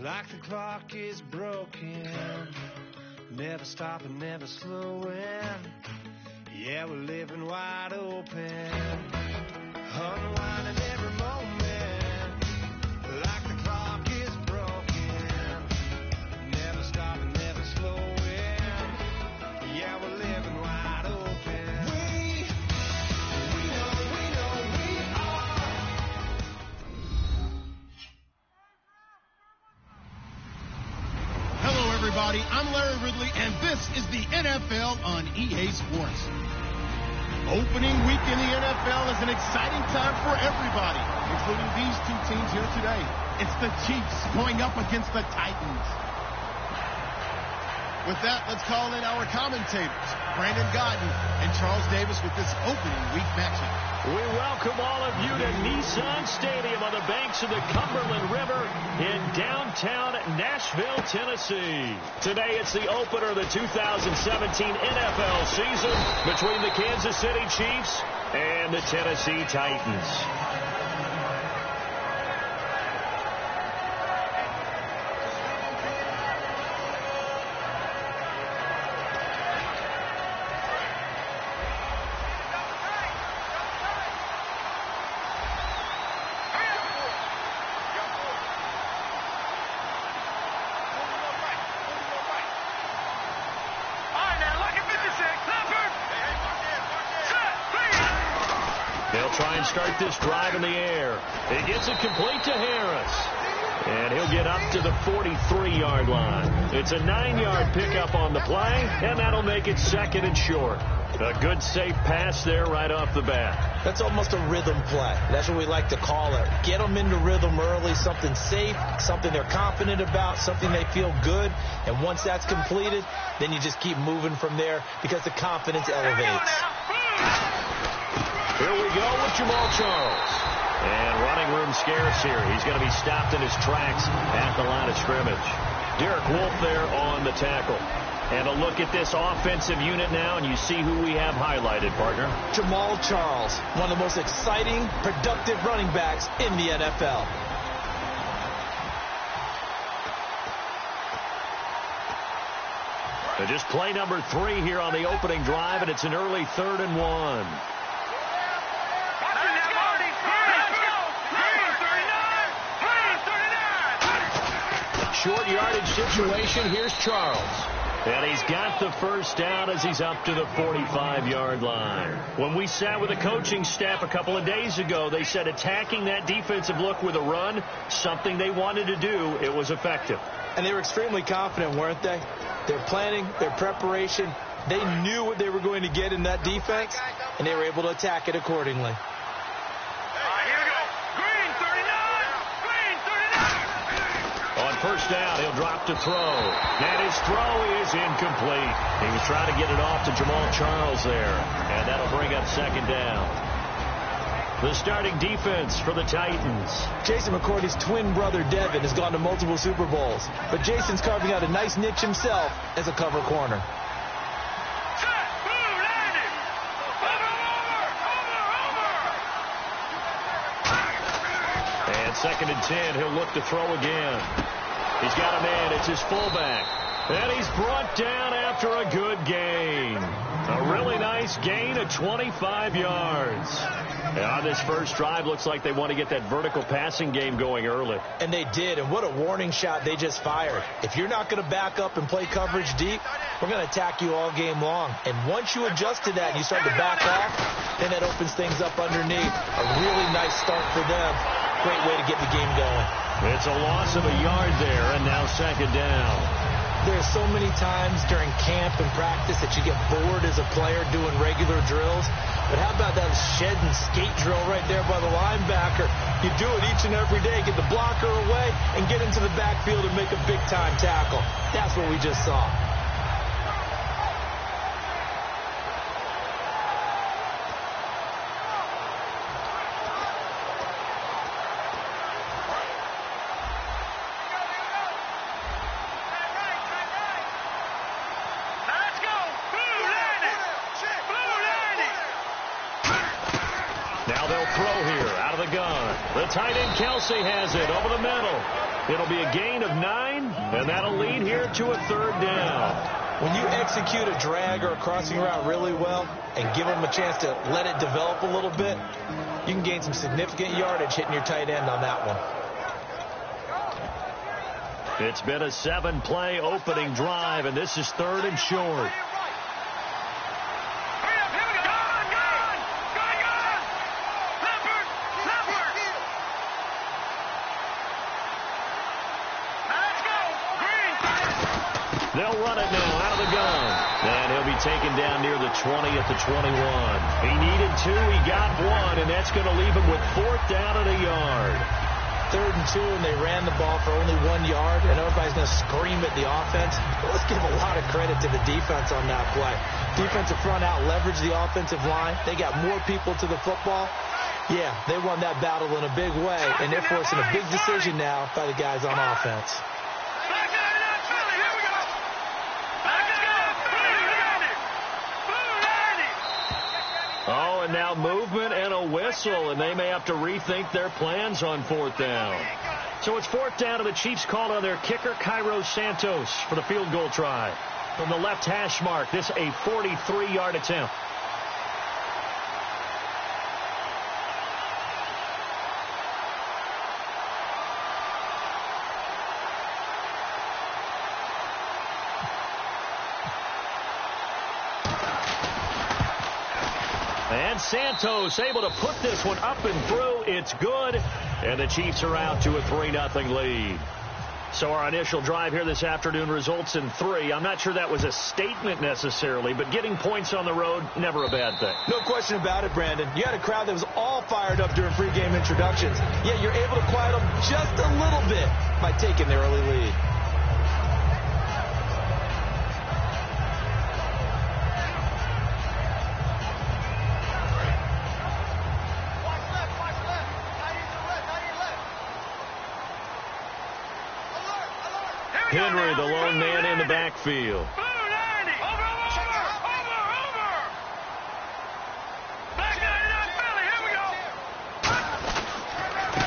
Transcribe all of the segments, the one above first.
Like the clock is broken, never stopping, never slowing. Yeah, we're living wide open, unwinding every moment. Like the clock is broken, never stopping, never slowing. Yeah, we're living wide open. We know we are. Hello, everybody. I'm Larry Ridley, and this is the NFL on EA Sports. Opening week in the NFL is an exciting time for everybody, including these two teams here today. It's the Chiefs going up against the Titans. With that, let's call in our commentators, Brandon Godden and Charles Davis, with this opening week matchup. We welcome all of you to Nissan Stadium on the banks of the Cumberland River in downtown Nashville, Tennessee. Today it's the opener of the 2017 NFL season between the Kansas City Chiefs and the Tennessee Titans. Try and start this drive in the air. He gets it complete to Harris. And he'll get up to the 43-yard line. It's a 9-yard pickup on the play, and that'll make it second and short. A good, safe pass there right off the bat. That's almost a rhythm play. That's what we like to call it. Get them into rhythm early, something safe, something they're confident about, something they feel good. And once that's completed, then you just keep moving from there because the confidence elevates. Here we go with Jamal Charles. And running room scarce here. He's going to be stopped in his tracks at the line of scrimmage. Derek Wolfe there on the tackle. And a look at this offensive unit now, and you see who we have highlighted, partner. Jamal Charles, one of the most exciting, productive running backs in the NFL. And just play number 3 here on the opening drive, and it's an early 3rd and 1. Short yardage situation. Here's Charles. And he's got the first down as he's up to the 45-yard line. When we sat with the coaching staff a couple of days ago, they said attacking that defensive look with a run, something they wanted to do. It was effective. And they were extremely confident, weren't they? Their planning, their preparation, they knew what they were going to get in that defense, and they were able to attack it accordingly. First down, he'll drop to throw. And his throw is incomplete. He was trying to get it off to Jamal Charles there. And that'll bring up second down. The starting defense for the Titans. Jason McCourty's twin brother, Devin, has gone to multiple Super Bowls. But Jason's carving out a nice niche himself as a cover corner. And 2nd and 10, he'll look to throw again. He's got a man. It's his fullback. And he's brought down after a good gain. A really nice gain of 25 yards. And on this first drive, looks like they want to get that vertical passing game going early. And they did. And what a warning shot they just fired. If you're not going to back up and play coverage deep, we're going to attack you all game long. And once you adjust to that and you start to back off, then that opens things up underneath. A really nice start for them. Great way to get the game going. It's a loss of a yard there, and now second down. There's so many times during camp and practice that you get bored as a player doing regular drills. But how about that shed and skate drill right there by the linebacker? You do it each and every day, get the blocker away, and get into the backfield and make a big-time tackle. That's what we just saw. Now they'll throw here out of the gun. The tight end Kelsey has it over the middle. It'll be a gain of 9, and that'll lead here to a 3rd down. When you execute a drag or a crossing route really well and give them a chance to let it develop a little bit, you can gain some significant yardage hitting your tight end on that one. It's been a 7-play opening drive, and this is 3rd and short. They'll run it now out of the gun. And he'll be taken down near the 20 at the 21. He needed 2. He got 1, and that's going to leave him with 4th down and a yard. 3rd and 2, and they ran the ball for only 1 yard, and everybody's going to scream at the offense. But let's give a lot of credit to the defense on that play. Defensive front out leveraged the offensive line. They got more people to the football. Yeah, they won that battle in a big way, and they're forcing a big decision now by the guys on offense. Oh, and now movement and a whistle, and they may have to rethink their plans on 4th down. So it's 4th down, and the Chiefs called on their kicker, Cairo Santos, for the field goal try. From the left hash mark, this a 43-yard attempt. And Santos able to put this one up and through. It's good. And the Chiefs are out to a 3-0 lead. So our initial drive here this afternoon results in 3. I'm not sure that was a statement necessarily, but getting points on the road, never a bad thing. No question about it, Brandon. You had a crowd that was all fired up during pregame introductions, yet you're able to quiet them just a little bit by taking the early lead. Henry, the lone man in the backfield.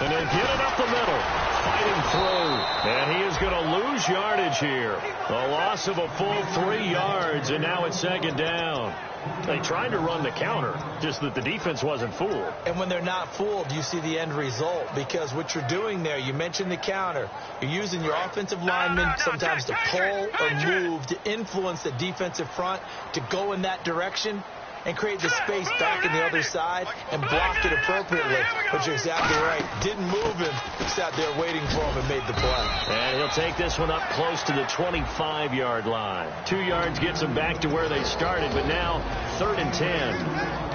And they'll get it up the middle. Fighting through. And he is going to lose yardage here. A loss of a full 3 yards, and now it's 2nd down. They tried to run the counter, just that the defense wasn't fooled. And when they're not fooled, you see the end result, because what you're doing there, you mentioned the counter. You're using your offensive linemen sometimes to pull or move to influence the defensive front to go in that direction and create the space back in the other side and block it appropriately. But you're exactly right. Didn't move him. Sat there waiting for him and made the play. And he'll take this one up close to the 25-yard line. 2 yards gets them back to where they started, but now 3rd and 10.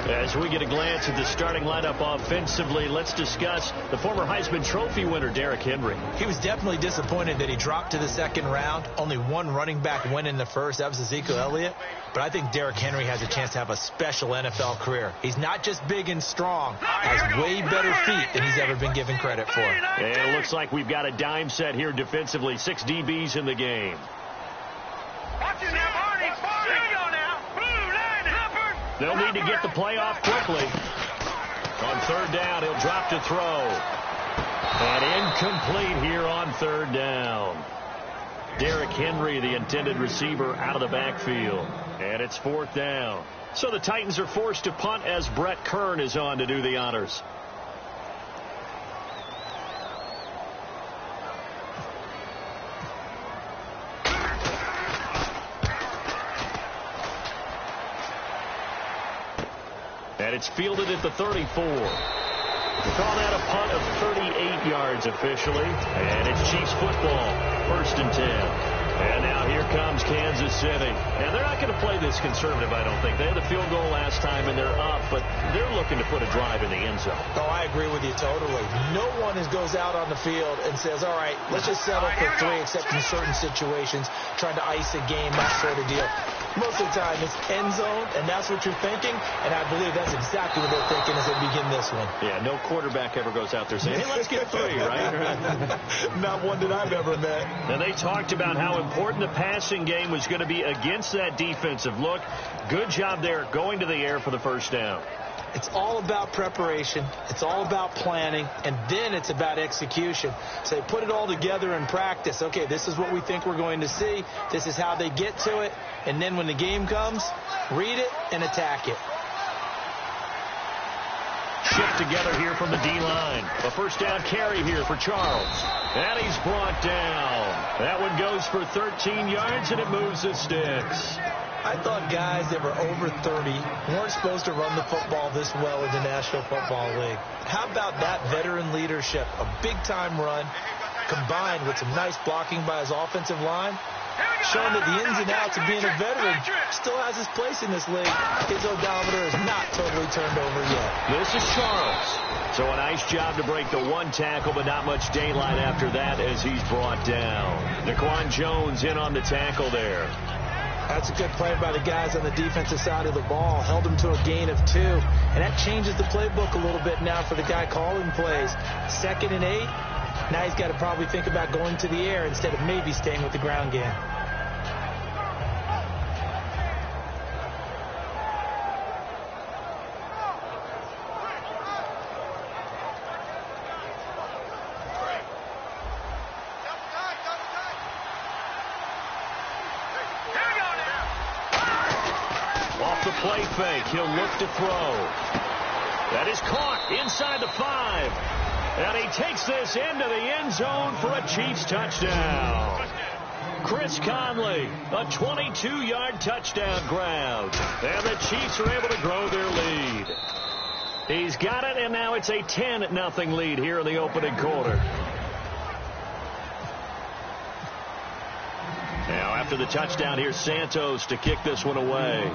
As we get a glance at the starting lineup offensively, let's discuss the former Heisman Trophy winner, Derrick Henry. He was definitely disappointed that he dropped to the 2nd round. Only 1 running back went in the 1st. That was Ezekiel Elliott. But I think Derrick Henry has a chance to have a special NFL career. He's not just big and strong, has way better feet than he's ever been given credit for. And it looks like we've got a dime set here defensively. 6 DBs in the game. They'll need to get the play off quickly. On 3rd down, he'll drop to throw. And incomplete here on 3rd down. Derrick Henry, the intended receiver, out of the backfield. And it's 4th down. So the Titans are forced to punt as Brett Kern is on to do the honors. And it's fielded at the 34. We'll call that a punt of 38 yards officially. And it's Chiefs football. 1st and 10. And now here comes Kansas City. Now, they're not going to play this conservative, I don't think. They had the field goal last time, and they're up, but they're looking to put a drive in the end zone. Oh, I agree with you totally. No one goes out on the field and says, all right, let's just settle for 3, except in certain situations, trying to ice a game, that sort of deal. Most of the time, it's end zone, and that's what you're thinking, and I believe that's exactly what they're thinking as they begin this one. Yeah, no quarterback ever goes out there saying, hey, let's get 3, right? Not one that I've ever met. And they talked about how important the passing game was going to be against that defensive look. Good job there going to the air for the 1st down. It's all about preparation. It's all about planning, and then it's about execution. So they put it all together in practice. Okay, this is what we think we're going to see. This is how they get to it. And then when the game comes, read it and attack it. Shift together here from the D-line. A first down carry here for Charles. And he's brought down. That one goes for 13 yards, and it moves the sticks. I thought guys that were over 30 weren't supposed to run the football this well in the National Football League. How about that veteran leadership? A big-time run combined with some nice blocking by his offensive line, showing that the ins and outs of being a veteran still has his place in this league. His odometer is not totally turned over yet. This is Charles. So a nice job to break the one tackle, but not much daylight after that as he's brought down. Daquan Jones in on the tackle there. That's a good play by the guys on the defensive side of the ball. Held him to a gain of 2. And that changes the playbook a little bit now for the guy calling plays. 2nd and 8. Now he's got to probably think about going to the air instead of maybe staying with the ground game. Play fake. He'll look to throw. That is caught inside the 5. And he takes this into the end zone for a Chiefs touchdown. Chris Conley, a 22-yard touchdown grab. And the Chiefs are able to grow their lead. He's got it, and now it's a 10-0 lead here in the opening quarter. Now after the touchdown, here's Santos to kick this one away.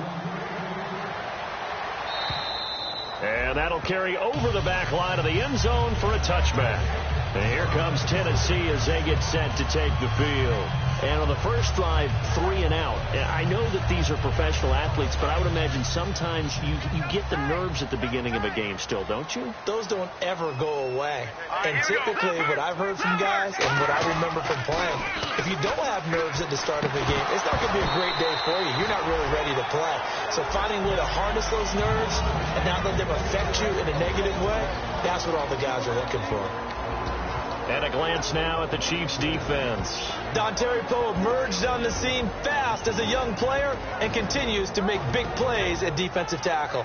And that'll carry over the back line of the end zone for a touchback. And here comes Tennessee as they get set to take the field. And on the first drive, 3 and out. I know that these are professional athletes, but I would imagine sometimes you get the nerves at the beginning of a game still, don't you? Those don't ever go away. And typically what I've heard from guys and what I remember from playing, if you don't have nerves at the start of a game, it's not going to be a great day for you. You're not really ready to play. So finding a way to harness those nerves and not let them affect you in a negative way, that's what all the guys are looking for. And a glance now at the Chiefs' defense. Dontari Poe emerged on the scene fast as a young player and continues to make big plays at defensive tackle.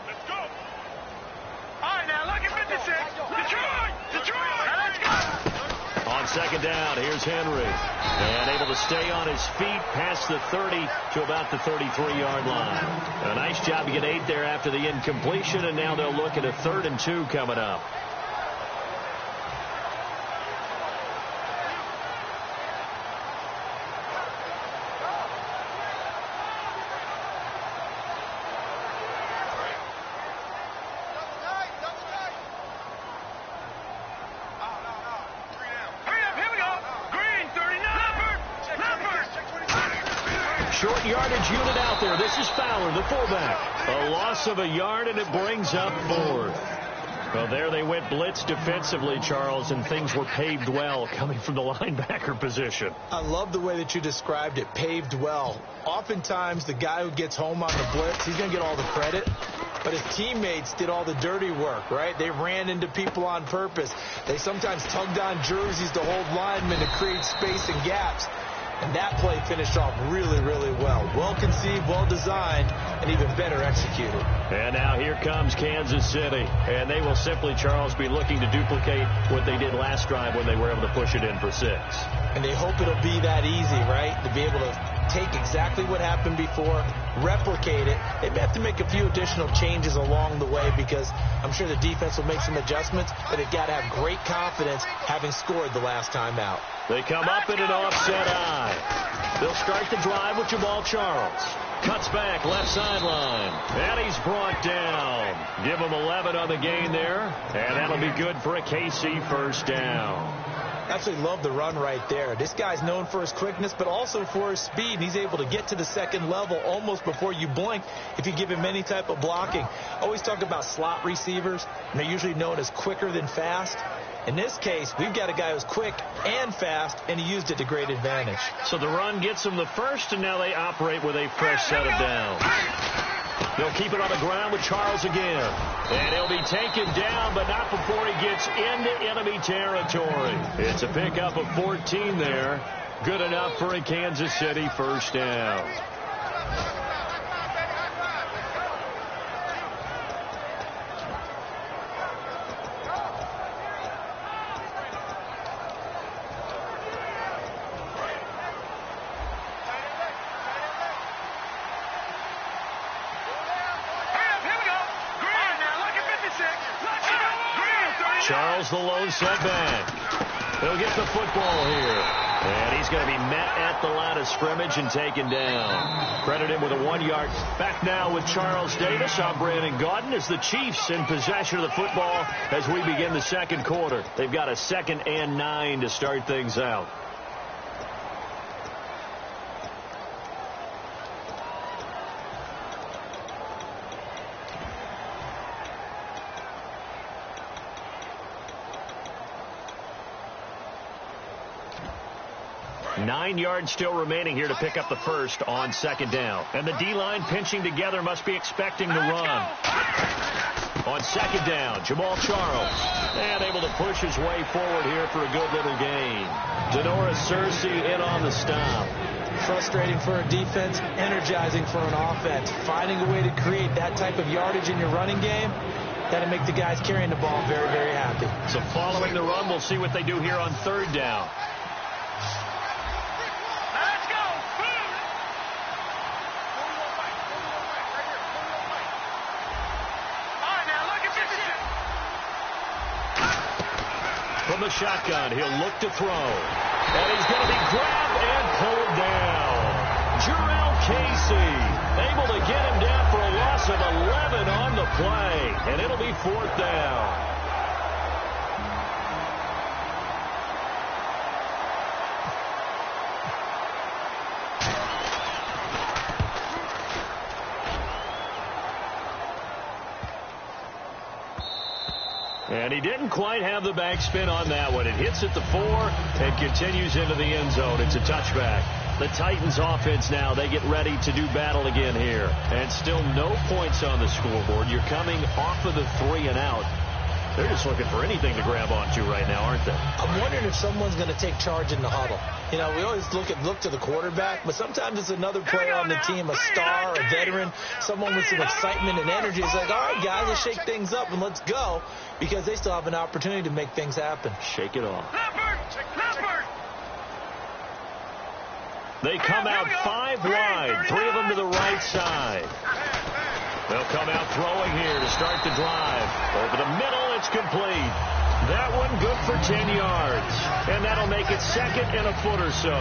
Let's go. All right, now look at 56. Detroit. Now let's go. On second down, here's Henry. And able to stay on his feet past the 30 to about the 33-yard line. A nice job to get 8 there after the incompletion, and now they'll look at a 3rd and 2 coming up. Short yardage unit out there. This is Fowler, the fullback. A loss of a yard, and it brings up 4th. Well, there they went blitz defensively, Charles, and things were paved well coming from the linebacker position. I love the way that you described it, paved well. Oftentimes, the guy who gets home on the blitz, he's going to get all the credit. But his teammates did all the dirty work, right? They ran into people on purpose. They sometimes tugged on jerseys to hold linemen to create space and gaps. And that play finished off really, really well. Well-conceived, well-designed, and even better executed. And now here comes Kansas City. And they will simply, Charles, be looking to duplicate what they did last drive when they were able to push it in for 6. And they hope it'll be that easy, right? To be able to take exactly what happened before, replicate it. They may have to make a few additional changes along the way because I'm sure the defense will make some adjustments, but they've got to have great confidence having scored the last time out. They come up in an offset eye. They'll start the drive with Jamal Charles. Cuts back, left sideline. And he's brought down. Give him 11 on the gain there. And that'll be good for a KC first down. Absolutely love the run right there. This guy's known for his quickness, but also for his speed. He's able to get to the second level almost before you blink if you give him any type of blocking. I always talk about slot receivers, and they're usually known as quicker than fast. In this case, we've got a guy who's quick and fast, and he used it to great advantage. So the run gets him the first, and now they operate with a fresh set of downs. They'll keep it on the ground with Charles again. And he'll be taken down, but not before he gets into enemy territory. It's a pickup of 14 there. Good enough for a Kansas City first down. Charles, the lone setback. He'll get the football here. And he's going to be met at the line of scrimmage and taken down. Credit him with a 1-yard. Back now with Charles Davis. I'm Brandon Gaudin as the Chiefs in possession of the football as we begin the second quarter. They've got a 2nd and 9 to start things out. Nine yards still remaining here to pick up the first on 2nd down. And the D-line pinching together must be expecting the run. On 2nd down, Jamal Charles. And able to push his way forward here for a good little gain. Denoris Searcy in on the stop. Frustrating for a defense, energizing for an offense. Finding a way to create that type of yardage in your running game, that'll make the guys carrying the ball very, very happy. So following the run, we'll see what they do here on 3rd down. From the shotgun, he'll look to throw. And he's going to be grabbed and pulled down. Jurrell Casey able to get him down for a loss of 11 on the play. And it'll be 4th down. And he didn't quite have the backspin on that one. It hits at the 4 and continues into the end zone. It's a touchback. The Titans offense now, they get ready to do battle again here. And still no points on the scoreboard. You're coming off of the 3 and out. They're just looking for anything to grab onto right now, aren't they? I'm wondering if someone's going to take charge in the huddle. You know, we always look to the quarterback, but sometimes it's another player on the team, a star, a veteran, someone with some excitement and energy. It's like, all right, guys, let's shake things up and let's go, because they still have an opportunity to make things happen. Shake it off. They come out 5 wide, 3 of them to the right side. They'll come out throwing here to start the drive. Over the middle, it's complete. That one good for 10 yards. And that'll make it 2nd and a foot or so.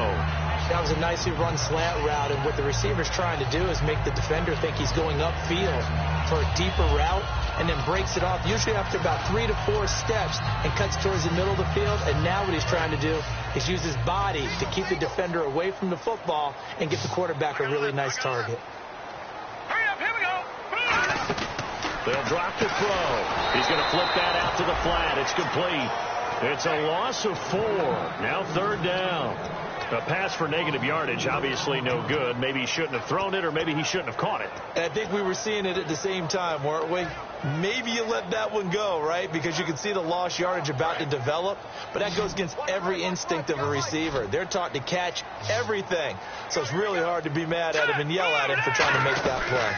That was a nicely run slant route, and what the receiver's trying to do is make the defender think he's going upfield for a deeper route, and then breaks it off, usually after about 3 to 4 steps, and cuts towards the middle of the field. And now what he's trying to do is use his body to keep the defender away from the football and get the quarterback a really nice target. They'll drop the throw. He's going to flip that out to the flat. It's complete. It's a loss of 4. Now 3rd down. A pass for negative yardage, obviously no good. Maybe he shouldn't have thrown it, or maybe he shouldn't have caught it. I think we were seeing it at the same time, weren't we? Maybe you let that one go, right? Because you can see the lost yardage about to develop. But that goes against every instinct of a receiver. They're taught to catch everything. So it's really hard to be mad at him and yell at him for trying to make that play.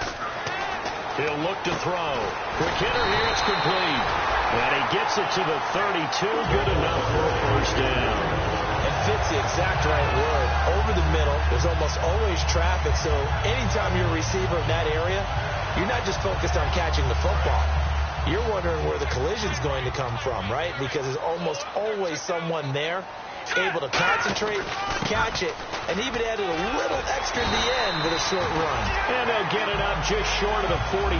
He'll look to throw. Quick hitter here, it's complete. And he gets it to the 32. Good enough for a first down. It fits the exact right word. Over the middle, there's almost always traffic. So anytime you're a receiver in that area, you're not just focused on catching the football. You're wondering where the collision's going to come from, right? Because there's almost always someone there able to concentrate, catch it, and even added a little extra at the end with a short run. And they'll get it up just short of the 45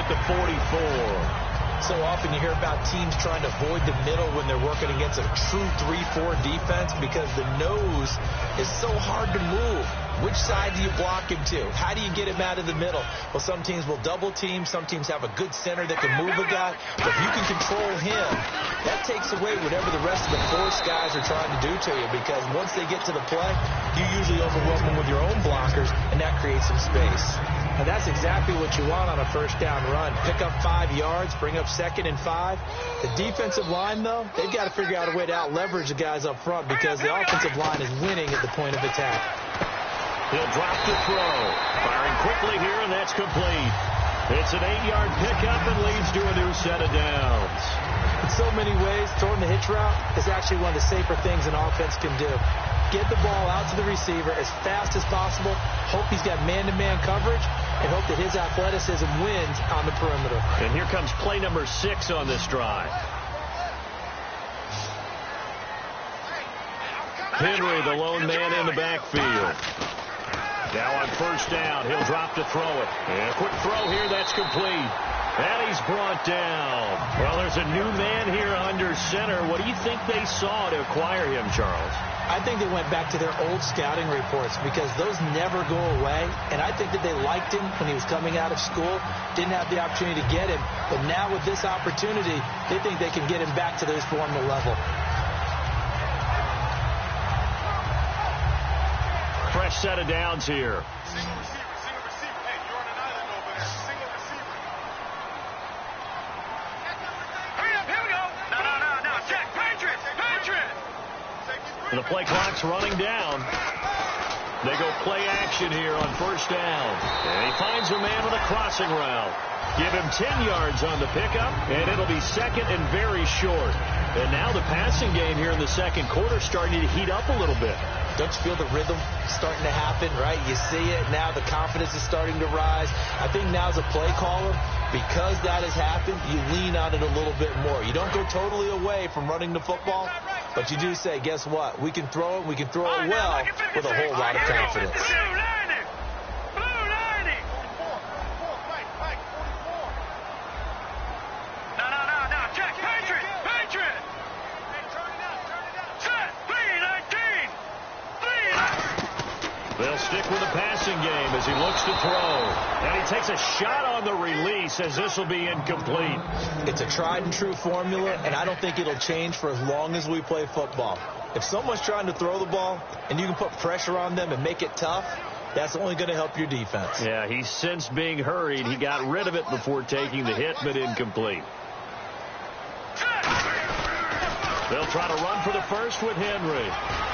at the 44. So often you hear about teams trying to avoid the middle when they're working against a true 3-4 defense because the nose is so hard to move. Which side do you block him to? How do you get him out of the middle? Well, some teams will double team. Some teams have a good center that can move a guy. But if you can control him, that takes away whatever the rest of the force guys are trying to do to you, because once they get to the play, you usually overwhelm them with your own blockers, and that creates some space. And that's exactly what you want on a first down run. Pick up 5 yards, bring up 2nd and 5. The defensive line, though, they've got to figure out a way to out-leverage the guys up front because the offensive line is winning at the point of attack. He'll drop to throw. Firing quickly here, and that's complete. It's an 8-yard pickup and leads to a new set of downs. In so many ways, throwing the hitch route is actually one of the safer things an offense can do. Get the ball out to the receiver as fast as possible, hope he's got man-to-man coverage, and hope that his athleticism wins on the perimeter. And here comes play number 6 on this drive. Henry, the lone man in the backfield. Now on first down, he'll drop to throw it. And a quick throw here, that's complete. And he's brought down. Well, there's a new man here under center. What do you think they saw to acquire him, Charles? I think they went back to their old scouting reports because those never go away. And I think that they liked him when he was coming out of school, didn't have the opportunity to get him. But now with this opportunity, they think they can get him back to his former level. Fresh set of downs here. Single receiver. Hey, you're on an island over there. Single receiver. Hurry up, here we go. No. Check. Patriot. And the play clock's running down. They go play action here on first down. And he finds a man with a crossing route. Give him 10 yards on the pickup, and it'll be 2nd and very short. And now the passing game here in the second quarter starting to heat up a little bit. Don't you feel the rhythm starting to happen, right? You see it now. The confidence is starting to rise. I think now as a play caller, because that has happened, you lean on it a little bit more. You don't go totally away from running the football, but you do say, guess what? We can throw it. We can throw it well with a whole lot of confidence. They'll stick with the passing game as he looks to throw. And he takes a shot on the release as this will be incomplete. It's a tried and true formula, and I don't think it'll change for as long as we play football. If someone's trying to throw the ball and you can put pressure on them and make it tough, that's only going to help your defense. Yeah, he's since being hurried. He got rid of it before taking the hit, but incomplete. They'll try to run for the first with Henry.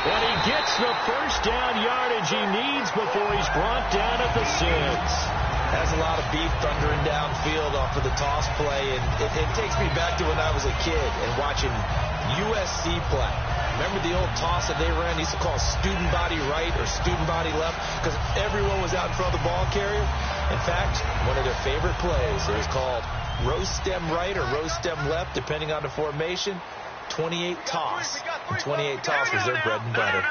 And he gets the first down yardage he needs before he's brought down at the 6. Has a lot of beef thundering downfield off of the toss play, and it takes me back to when I was a kid and watching USC play. Remember the old toss that they ran? They used to call student body right or student body left because everyone was out in front of the ball carrier. In fact, one of their favorite plays, it was called rose stem right or rose stem left, depending on the formation. 28 toss. And 28 toss was their bread and butter.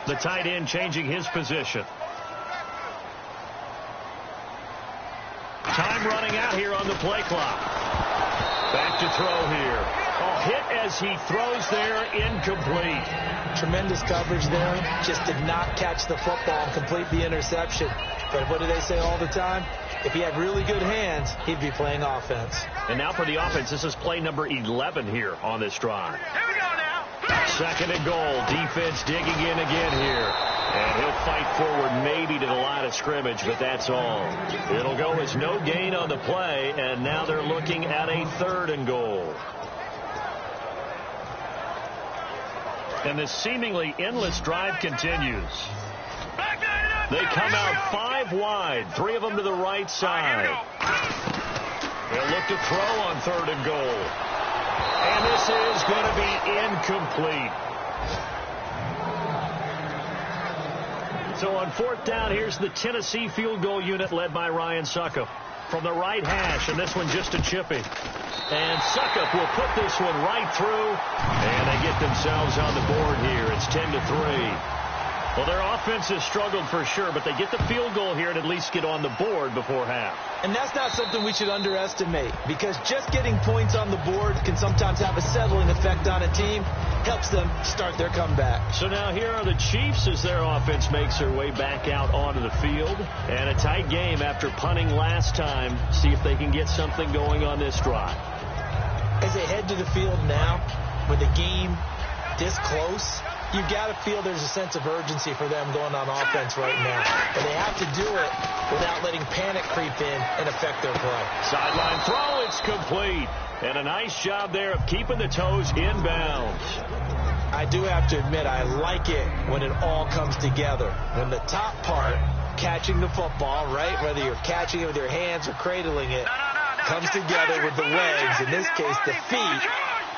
The tight end changing his position. Time running out here on the play clock. Back to throw here. Oh, hit as he throws there, incomplete. Tremendous coverage there. Just did not catch the football and complete the interception. But what do they say all the time? If he had really good hands, he'd be playing offense. And now for the offense, this is play number 11 here on this drive. Here we go now. 2nd and goal. Defense digging in again here. And he'll fight forward maybe to the line of scrimmage, but that's all. It'll go as no gain on the play, and now they're looking at a 3rd and goal. And this seemingly endless drive continues. They come out 5 wide, 3 of them to the right side. They'll look to throw on 3rd and goal. And this is going to be incomplete. So on 4th down, here's the Tennessee field goal unit led by Ryan Suckup. From the right hash, and this one just a chippy. And Suckup will put this one right through. And they get themselves on the board here. It's 10-3. Well, their offense has struggled for sure, but they get the field goal here and at least get on the board before half. And that's not something we should underestimate, because just getting points on the board can sometimes have a settling effect on a team. Helps them start their comeback. So now here are the Chiefs as their offense makes their way back out onto the field. And a tight game after punting last time. See if they can get something going on this drive. As they head to the field now, with the game this close, you've got to feel there's a sense of urgency for them going on offense right now. And they have to do it without letting panic creep in and affect their play. Sideline throw, it's complete. And a nice job there of keeping the toes inbounds. I do have to admit, I like it when it all comes together. When the top part, catching the football, right, whether you're catching it with your hands or cradling it, comes together with the legs, in this case the feet,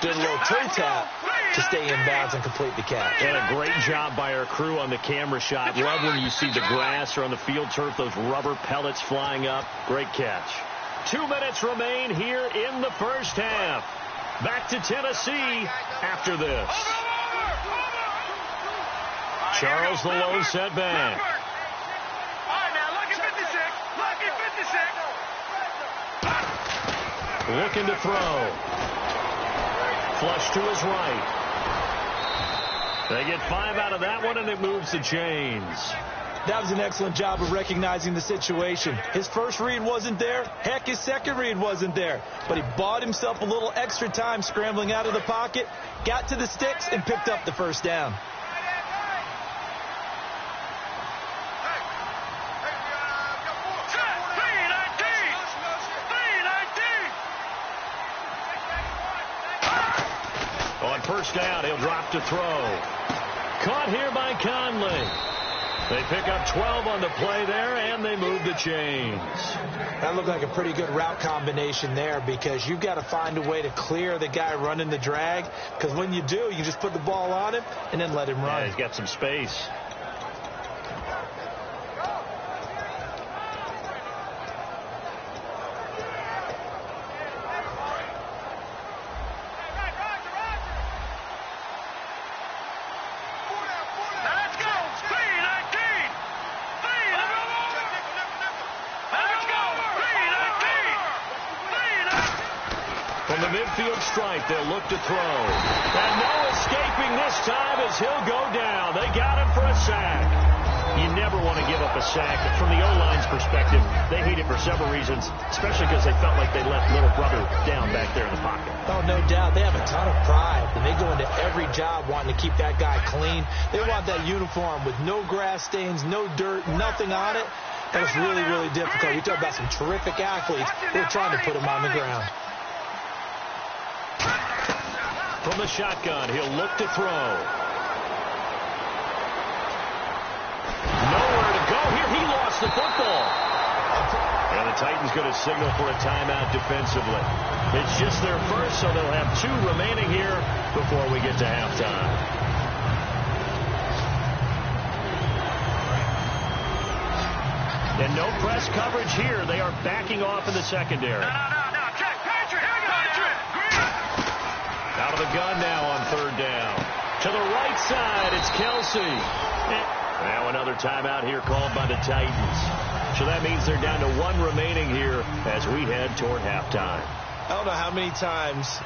doing a little toe tap to stay in bounds and complete the catch. And a great job by our crew on the camera shot. Love when you see the grass or on the field turf, those rubber pellets flying up. Great catch. 2 minutes remain here in the first half. Back to Tennessee after this. Charles the low setback. All right, now look at 56. Look at 56. Looking to throw. Flush to his right. They get 5 out of that one, and it moves the chains. That was an excellent job of recognizing the situation. His first read wasn't there. Heck, his second read wasn't there. But he bought himself a little extra time scrambling out of the pocket, got to the sticks, and picked up the first down. On first down, he'll drop to throw. Caught here by Conley. They pick up 12 on the play there, and they move the chains. That looked like a pretty good route combination there, because you've got to find a way to clear the guy running the drag, because when you do, you just put the ball on him and then let him run. Yeah, he's got some space. Midfield stripe, they'll look to throw. And no escaping this time as he'll go down. They got him for a sack. You never want to give up a sack. From the O-line's perspective, they hate it for several reasons, especially because they felt like they let little brother down back there in the pocket. Oh, no doubt. They have a ton of pride, and they go into every job wanting to keep that guy clean. They want that uniform with no grass stains, no dirt, nothing on it. And it's really, really difficult. You talk about some terrific athletes who are trying to put him on the ground. From the shotgun, he'll look to throw. Nowhere to go here. He lost the football. And the Titans going to signal for a timeout defensively. It's just their first, so they'll have 2 remaining here before we get to halftime. And no press coverage here. They are backing off in the secondary. Out of the gun now on third down. To the right side, it's Kelsey. Now another timeout here called by the Titans. So that means they're down to 1 remaining here as we head toward halftime. I don't know how many times,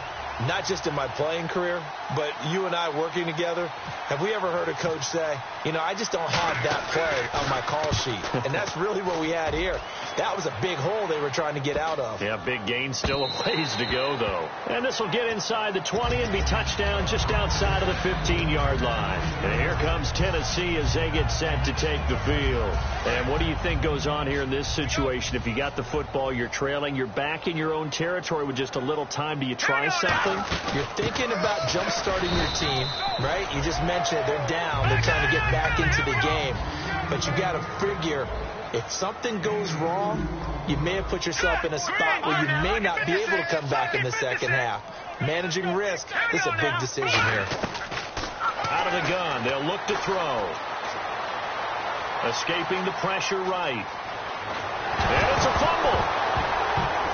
not just in my playing career, but you and I working together, have we ever heard a coach say, you know, I just don't have that play on my call sheet. And that's really what we had here. That was a big hole they were trying to get out of. Yeah, big gain, still a ways to go, though. And this will get inside the 20 and be touchdown just outside of the 15-yard line. And here comes Tennessee as they get set to take the field. And what do you think goes on here in this situation? If you got the football, you're trailing, you're back in your own territory with just a little time. Do you try something? You're thinking about jump-starting your team, right? You just mentioned they're down. They're trying to get back into the game. But you got to figure, if something goes wrong, you may have put yourself in a spot where you may not be able to come back in the second half. Managing risk, this is a big decision here. Out of the gun, they'll look to throw. Escaping the pressure right. And it's a fumble.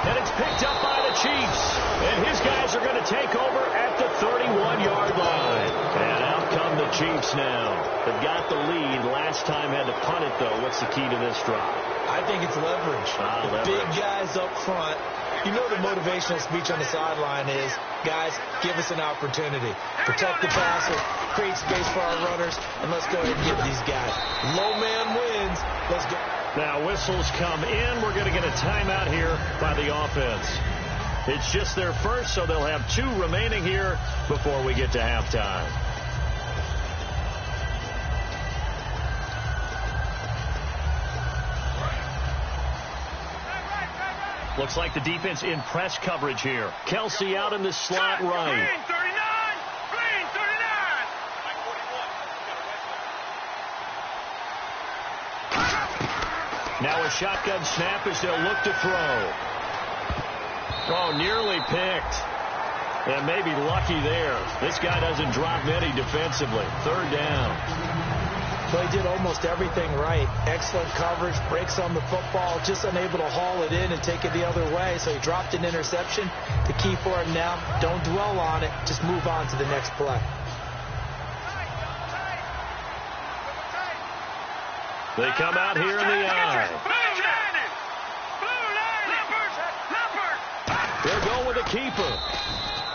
And it's picked up by the Chiefs. And his guys are going to take over at the 31-yard line. And out come the Chiefs now. They've got the lead. Last time had to punt it, though. What's the key to this drive? I think it's leverage. Leverage. Big guys up front. You know the motivational speech on the sideline is, guys, give us an opportunity. Protect the passer, create space for our runners, and let's go ahead and give these guys. Low man wins. Let's go. Now whistles come in. We're going to get a timeout here by the offense. It's just their first, so they'll have 2 remaining here before we get to halftime. Looks like the defense in press coverage here. Kelsey out in the slot right. Green 39! Green 39! Now a shotgun snap as they'll look to throw. Oh, nearly picked. And maybe lucky there. This guy doesn't drop many defensively. 3rd down. Well, he did almost everything right. Excellent coverage, breaks on the football, just unable to haul it in and take it the other way. So he dropped an interception. The key for him now, don't dwell on it. Just move on to the next play. They come out here in the eye. They're going with a keeper.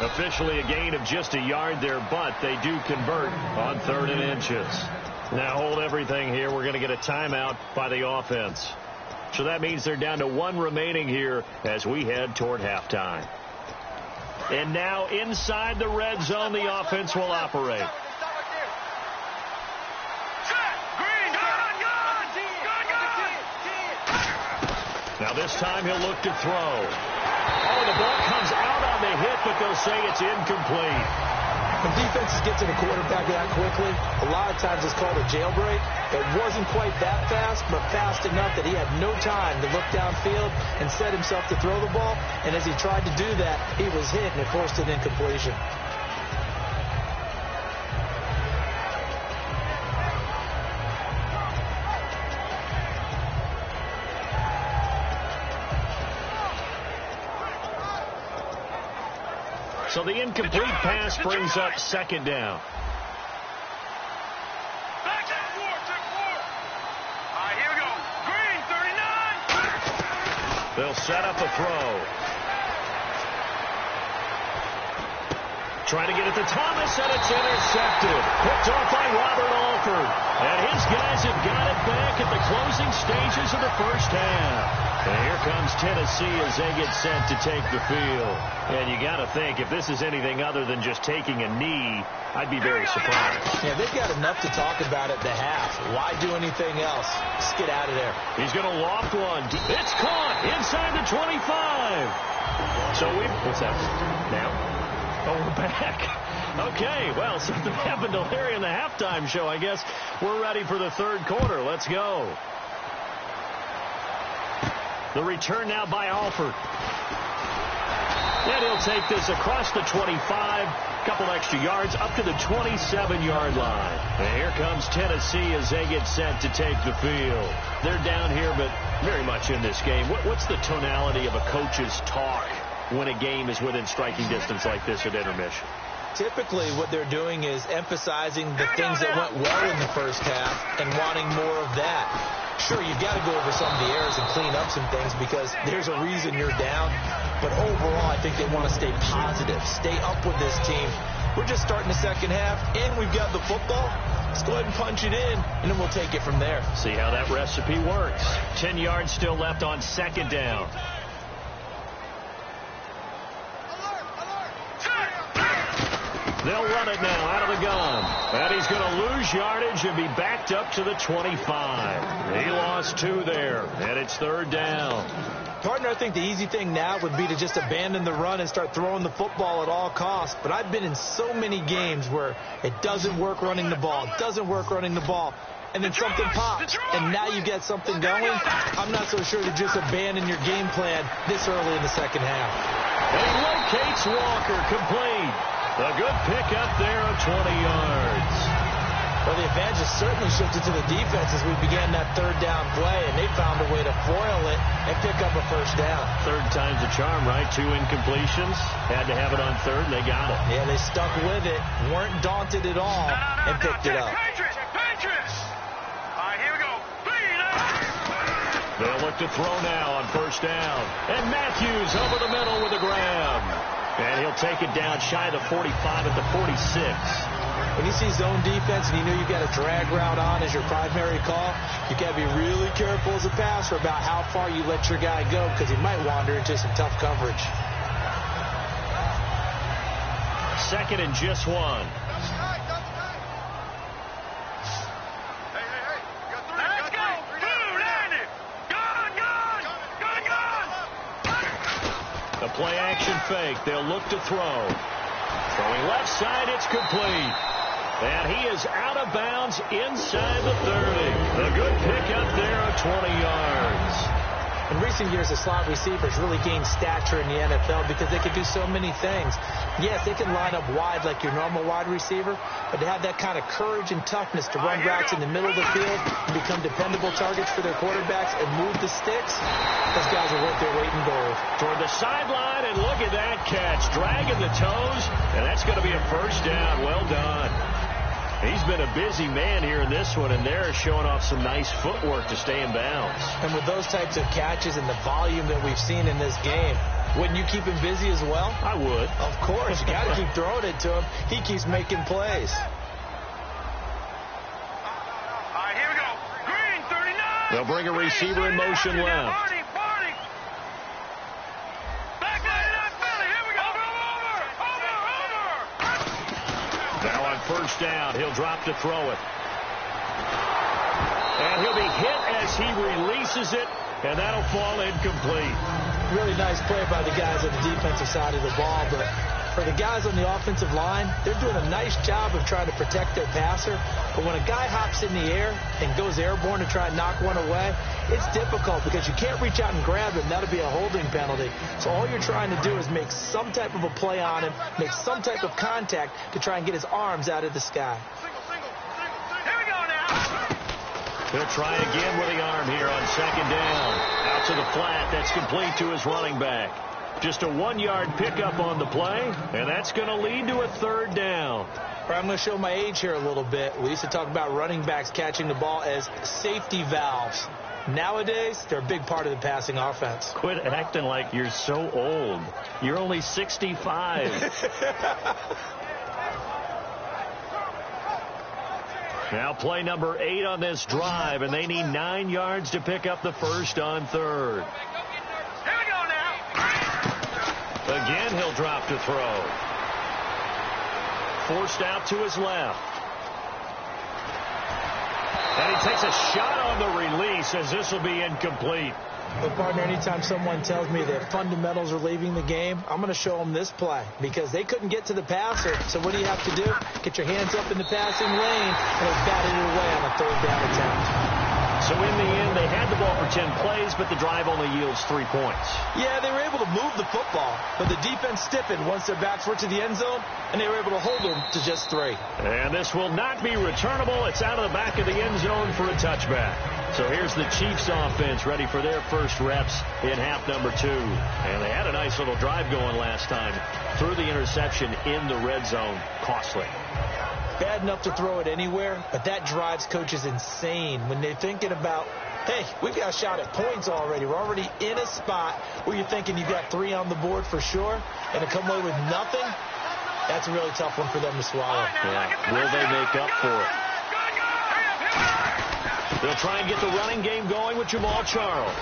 Officially a gain of just a yard there, but they do convert on 3rd and inches. Now hold everything here. We're going to get a timeout by the offense. So that means they're down to 1 remaining here as we head toward halftime. And now inside the red zone, the offense will operate. Now this time he'll look to throw. Oh, the ball comes out on the hit, but they'll say it's incomplete. When defenses get to the quarterback that quickly, a lot of times it's called a jailbreak. It wasn't quite that fast, but fast enough that he had no time to look downfield and set himself to throw the ball. And as he tried to do that, he was hit and it forced an incompletion. So the incomplete pass brings up 2nd down. Here we go. Green 39. They'll set up a throw. Trying to get it to Thomas, and it's intercepted. Picked off by Robert Alford. And his guys have got it back at the closing stages of the 1st half. And here comes Tennessee as they get set to take the field. And you got to think, if this is anything other than just taking a knee, I'd be very surprised. Yeah, they've got enough to talk about at the half. Why do anything else? Just get out of there. He's going to loft one. It's caught inside the 25. So what's that? Now? Oh, we're back. Okay, well, something happened to Larry in the halftime show. I guess we're ready for the 3rd quarter. Let's go. The return now by Alford. And he'll take this across the 25. Couple extra yards up to the 27-yard line. And here comes Tennessee as they get set to take the field. They're down here, but very much in this game. What's the tonality of a coach's talk when a game is within striking distance like this at intermission? Typically, what they're doing is emphasizing the things that went well in the 1st half and wanting more of that. Sure, you've got to go over some of the errors and clean up some things because there's a reason you're down. But overall, I think they want to stay positive, stay up with this team. We're just starting the 2nd half, and we've got the football. Let's go ahead and punch it in, and then we'll take it from there. See how that recipe works. 10 yards still left on 2nd down. They'll run it now out of the gun. And he's going to lose yardage and be backed up to the 25. He lost 2 there, and it's 3rd down. Partner, I think the easy thing now would be to just abandon the run and start throwing the football at all costs. But I've been in so many games where it doesn't work running the ball. It doesn't work running the ball. And then something pops, and now you get something going. I'm not so sure to just abandon your game plan this early in the 2nd half. And he locates Walker, complete. A good pick up there of 20 yards. Well, the advantage has certainly shifted to the defense as we began that third down play, and they found a way to foil it and pick up a first down. Third time's a charm, right? 2 incompletions. Had to have it on third, and they got it. Yeah, they stuck with it, weren't daunted at all, and picked it up. Patriots! All right, here we go. They'll look to throw now on first down. And Matthews over the middle with a grab. And he'll take it down shy of the 45 at the 46. When you see zone defense and you know you've got a drag route on as your primary call, you got to be really careful as a passer about how far you let your guy go because he might wander into some tough coverage. Second and just 1. A play-action fake. They'll look to throw. Throwing left side, it's complete. And he is out of bounds inside the 30. A good pickup there of 20 yards. In recent years, the slot receivers really gained stature in the NFL because they could do so many things. Yes, they can line up wide like your normal wide receiver, but to have that kind of courage and toughness to run routes in the middle of the field and become dependable targets for their quarterbacks and move the sticks, those guys are worth their weight in gold. Toward the sideline, and look at that catch. Dragging the toes, and that's going to be a first down. Well done. He's been a busy man here in this one, and they're showing off some nice footwork to stay in bounds. And with those types of catches and the volume that we've seen in this game, wouldn't you keep him busy as well? I would. Of course. You got to keep throwing it to him. He keeps making plays. All right, here we go. Green, 39. They'll bring a receiver in motion left. Barney. Back line up, Billy. Here we go. Over. Now on first down, he'll drop to throw it. And he'll be hit as he releases it, and that'll fall incomplete. Really nice play by the guys on the defensive side of the ball, but for the guys on the offensive line, they're doing a nice job of trying to protect their passer. But when a guy hops in the air and goes airborne to try and knock one away, it's difficult because you can't reach out and grab him. That'll be a holding penalty. So all you're trying to do is make some type of a play on him, make some type of contact to try and get his arms out of the sky. Here we go now. He'll try again with the arm here on second down. Out to the flat. That's complete to his running back. Just a 1-yard pickup on the play, and that's going to lead to a third down. I'm going to show my age here a little bit. We used to talk about running backs catching the ball as safety valves. Nowadays, they're a big part of the passing offense. Quit acting like you're so old. You're only 65. Now play number 8 on this drive, and they need 9 yards to pick up the first on third. Here we go now. Again, he'll drop to throw. Forced out to his left. And he takes a shot on the release as this will be incomplete. But, partner, anytime someone tells me that fundamentals are leaving the game, I'm going to show them this play because they couldn't get to the passer. So what do you have to do? Get your hands up in the passing lane, and they batted it away on a third down attempt. So in the end, they had the ball for 10 plays, but the drive only yields 3 points. Yeah, they were able to move the football, but the defense stiffened once their backs were to the end zone, and they were able to hold them to just 3. And this will not be returnable. It's out of the back of the end zone for a touchback. So here's the Chiefs offense ready for their first reps in half number 2. And they had a nice little drive going last time. Threw the interception in the red zone. Costly. Bad enough to throw it anywhere, but that drives coaches insane when they're thinking about, hey, we've got a shot at points already. We're already in a spot where you're thinking you've got 3 on the board for sure, and to come away with nothing, that's a really tough one for them to swallow. Yeah. Will they make up for it? They'll try and get the running game going with Jamal Charles.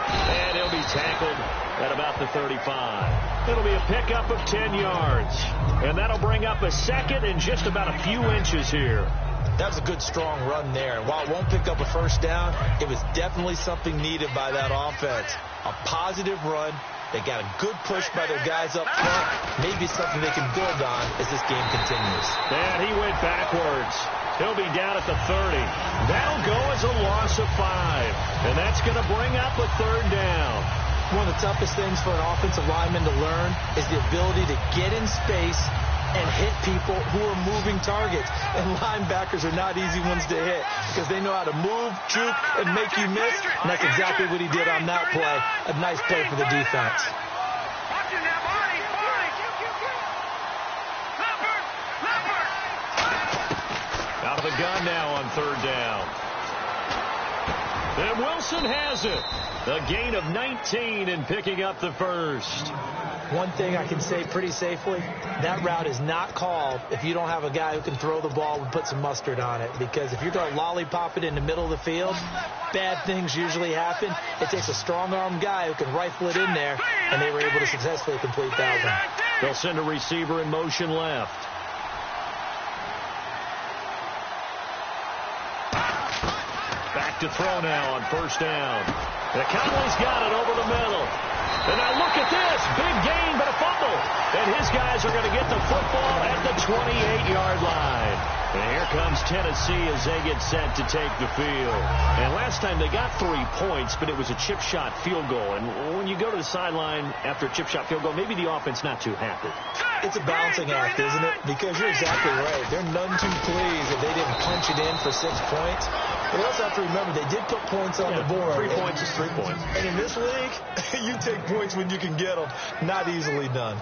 And he'll be tackled at about the 35. It'll be a pickup of 10 yards. And that'll bring up a second and just about a few inches here. That was a good, strong run there. And while it won't pick up a first down, it was definitely something needed by that offense. A positive run. They got a good push by their guys up front. Maybe something they can build on as this game continues. And he went backwards. He'll be down at the 30. That'll go as a loss of 5. And that's going to bring up a third down. One of the toughest things for an offensive lineman to learn is the ability to get in space and hit people who are moving targets. And linebackers are not easy ones to hit because they know how to move, juke, and make you miss. And that's exactly what he did on that play. A nice play for the defense. Out of the gun now on third down. And Wilson has it. A gain of 19 and picking up the first. One thing I can say pretty safely, that route is not called if you don't have a guy who can throw the ball and put some mustard on it. Because if you're going to lollipop it in the middle of the field, bad things usually happen. It takes a strong-arm guy who can rifle it in there, and they were able to successfully complete that one. They'll send a receiver in motion left. Back to throw now on first down. The Cowboys got it over the middle. And now look at this. Big gain, but a fumble. And his guys are going to get the football at the 28-yard line. And here comes Tennessee as they get set to take the field. And last time they got 3 points, but it was a chip shot field goal. And when you go to the sideline after a chip shot field goal, maybe the offense not too happy. It's a balancing act, isn't it? Because you're exactly right. They're none too pleased that they didn't punch it in for 6 points. But you also have to remember they did put points on the board. 3 points is 3 points. And in this league, you take points when you can get them. Not easily done.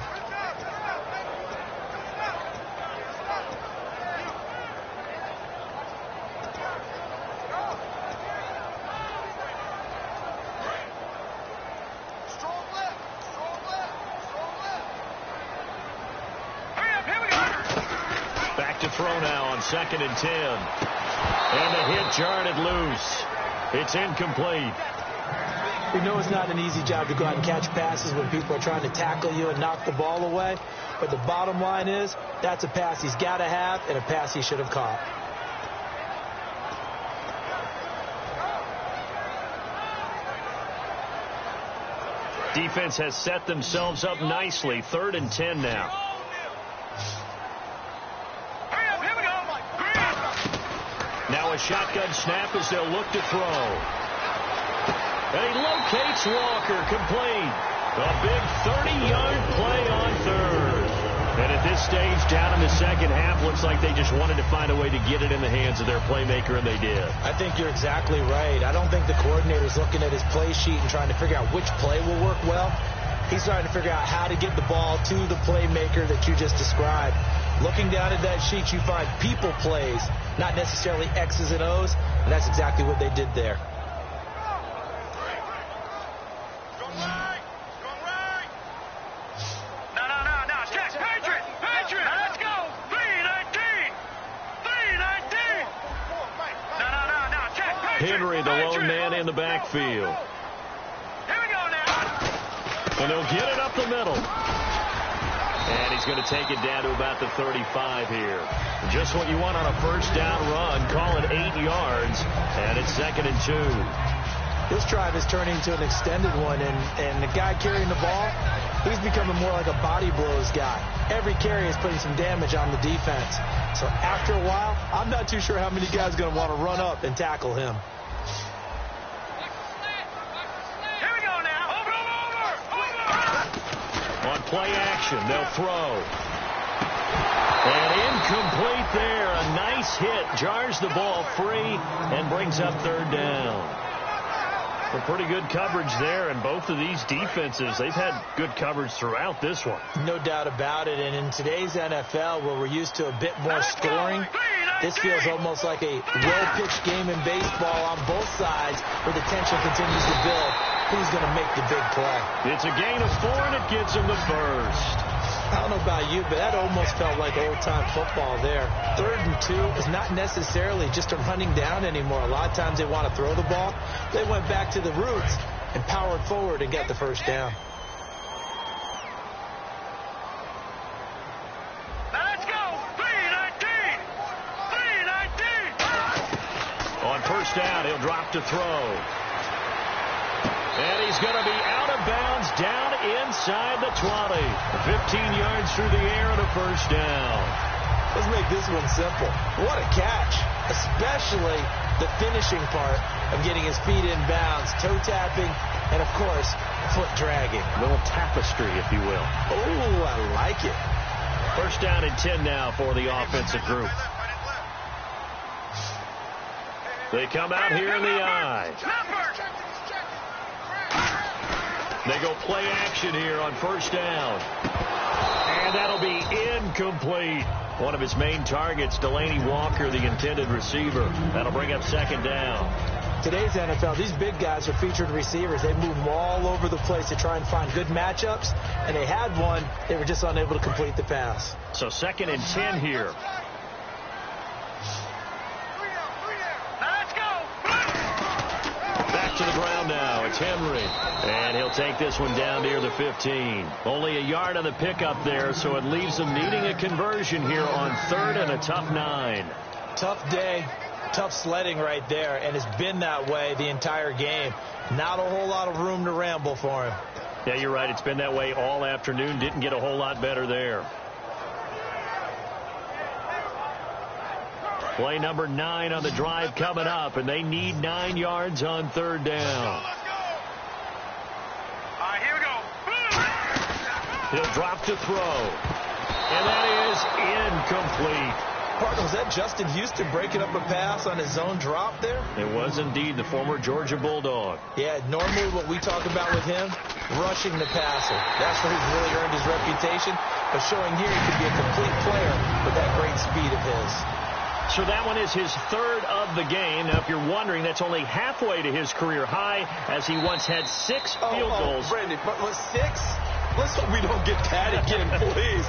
Back to throw now on 2nd and 10. And the hit jarred it loose. It's incomplete. We know it's not an easy job to go out and catch passes when people are trying to tackle you and knock the ball away. But the bottom line is, that's a pass he's got to have and a pass he should have caught. Defense has set themselves up nicely. 3rd and 10 now. Now a shotgun snap as they'll look to throw. And he locates Walker, complete. A big 30-yard play on third. And at this stage, down in the second half, looks like they just wanted to find a way to get it in the hands of their playmaker, and they did. I think you're exactly right. I don't think the coordinator's looking at his play sheet and trying to figure out which play will work well. He's trying to figure out how to get the ball to the playmaker that you just described. Looking down at that sheet, you find people plays, not necessarily X's and O's, and that's exactly what they did there. Henry, the lone man in the backfield. Here we go now. And he'll get it up the middle. And he's going to take it down to about the 35 here. Just what you want on a first down run. Call it 8 yards. And it's 2nd and 2. This drive is turning into an extended one, and the guy carrying the ball, he's becoming more like a body blows guy. Every carry is putting some damage on the defense. So after a while, I'm not too sure how many guys are going to want to run up and tackle him. Here we go now. Over. On play action, they'll throw. And incomplete there. A nice hit. Jars the ball free and brings up 3rd down. Some pretty good coverage there, and both of these defenses, they've had good coverage throughout this one. No doubt about it, and in today's NFL, where we're used to a bit more scoring, this feels almost like a well-pitched game in baseball on both sides, where the tension continues to build. Who's going to make the big play? It's a gain of 4, and it gives them the first. I don't know about you, but that almost felt like old-time football there. 3rd and 2 is not necessarily just a running down anymore. A lot of times they want to throw the ball. They went back to the roots and powered forward and got the first down. Let's go. 319. 319. On first down, he'll drop to throw. And he's going to be out of bounds down inside the 20. 15 yards through the air and a first down. Let's make this one simple. What a catch, especially the finishing part of getting his feet in bounds, toe tapping, and, of course, foot dragging. A little tapestry, if you will. Oh, I like it. First down and 10 now for the offensive group. They come out here in the I. They go play action here on first down. And that'll be incomplete. One of his main targets, Delaney Walker, the intended receiver. That'll bring up second down. Today's NFL, these big guys are featured receivers. They move them all over the place to try and find good matchups. And they had one. They were just unable to complete the pass. So second and 10 here. To the ground now. It's Henry. And he'll take this one down near the 15. Only a yard on the pickup there, so it leaves them needing a conversion here on third and a tough 9. Tough day. Tough sledding right there, and it's been that way the entire game. Not a whole lot of room to ramble for him. Yeah, you're right. It's been that way all afternoon. Didn't get a whole lot better there. Play number 9 on the drive coming up, and they need 9 yards on third down. All right, here we go. He'll drop to throw. And that is incomplete. Partner, was that Justin Houston breaking up a pass on his zone drop there? It was indeed the former Georgia Bulldog. Yeah, normally what we talk about with him, rushing the passer. That's where he's really earned his reputation. But showing here he could be a complete player with that great speed of his. So that one is his third of the game. Now, if you're wondering, that's only halfway to his career high, as he once had 6 field goals. Brandon, but 6? Let's hope we don't get that again, please.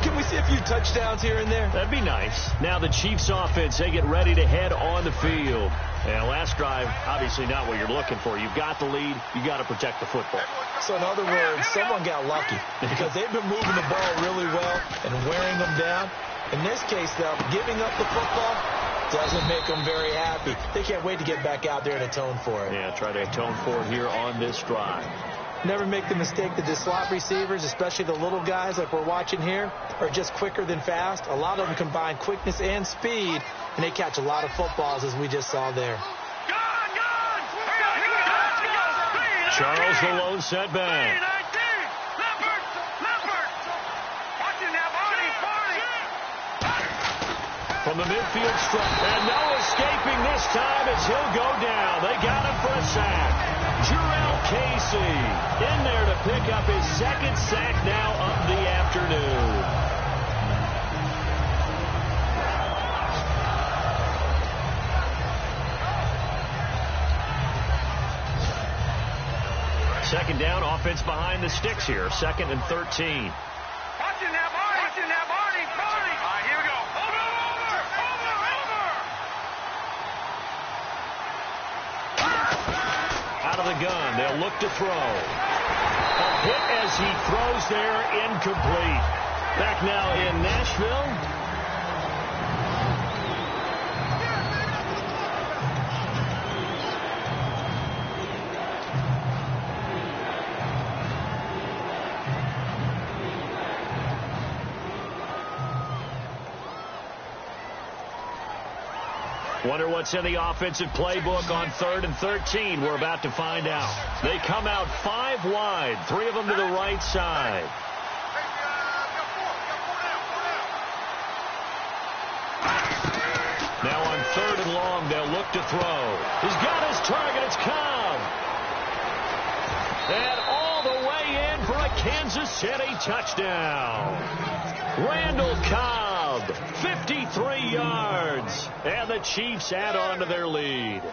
Can we see a few touchdowns here and there? That'd be nice. Now the Chiefs offense, they get ready to head on the field. And last drive, obviously not what you're looking for. You've got the lead. You got to protect the football. So in other words, someone got lucky because they've been moving the ball really well and wearing them down. In this case, though, giving up the football doesn't make them very happy. They can't wait to get back out there and atone for it. Yeah, try to atone for it here on this drive. Never make the mistake that the slot receivers, especially the little guys like we're watching here, are just quicker than fast. A lot of them combine quickness and speed, and they catch a lot of footballs, as we just saw there. Charles, the lone setback. From the midfield stripe, and no escaping this time as he'll go down. They got him for a sack. Jurrell Casey in there to pick up his second sack now of the afternoon. Second down, offense behind the sticks here. 2nd and 13. Out of the gun, they'll look to throw. A hit as he throws there, incomplete. Back now in Nashville. Wonder what's in the offensive playbook on 3rd and 13. We're about to find out. They come out 5 wide, 3 of them to the right side. Now on 3rd and long, they'll look to throw. He's got his target. It's Cobb. And all the way in for a Kansas City touchdown. Randall Cobb, 53 yards. And the Chiefs add on to their lead.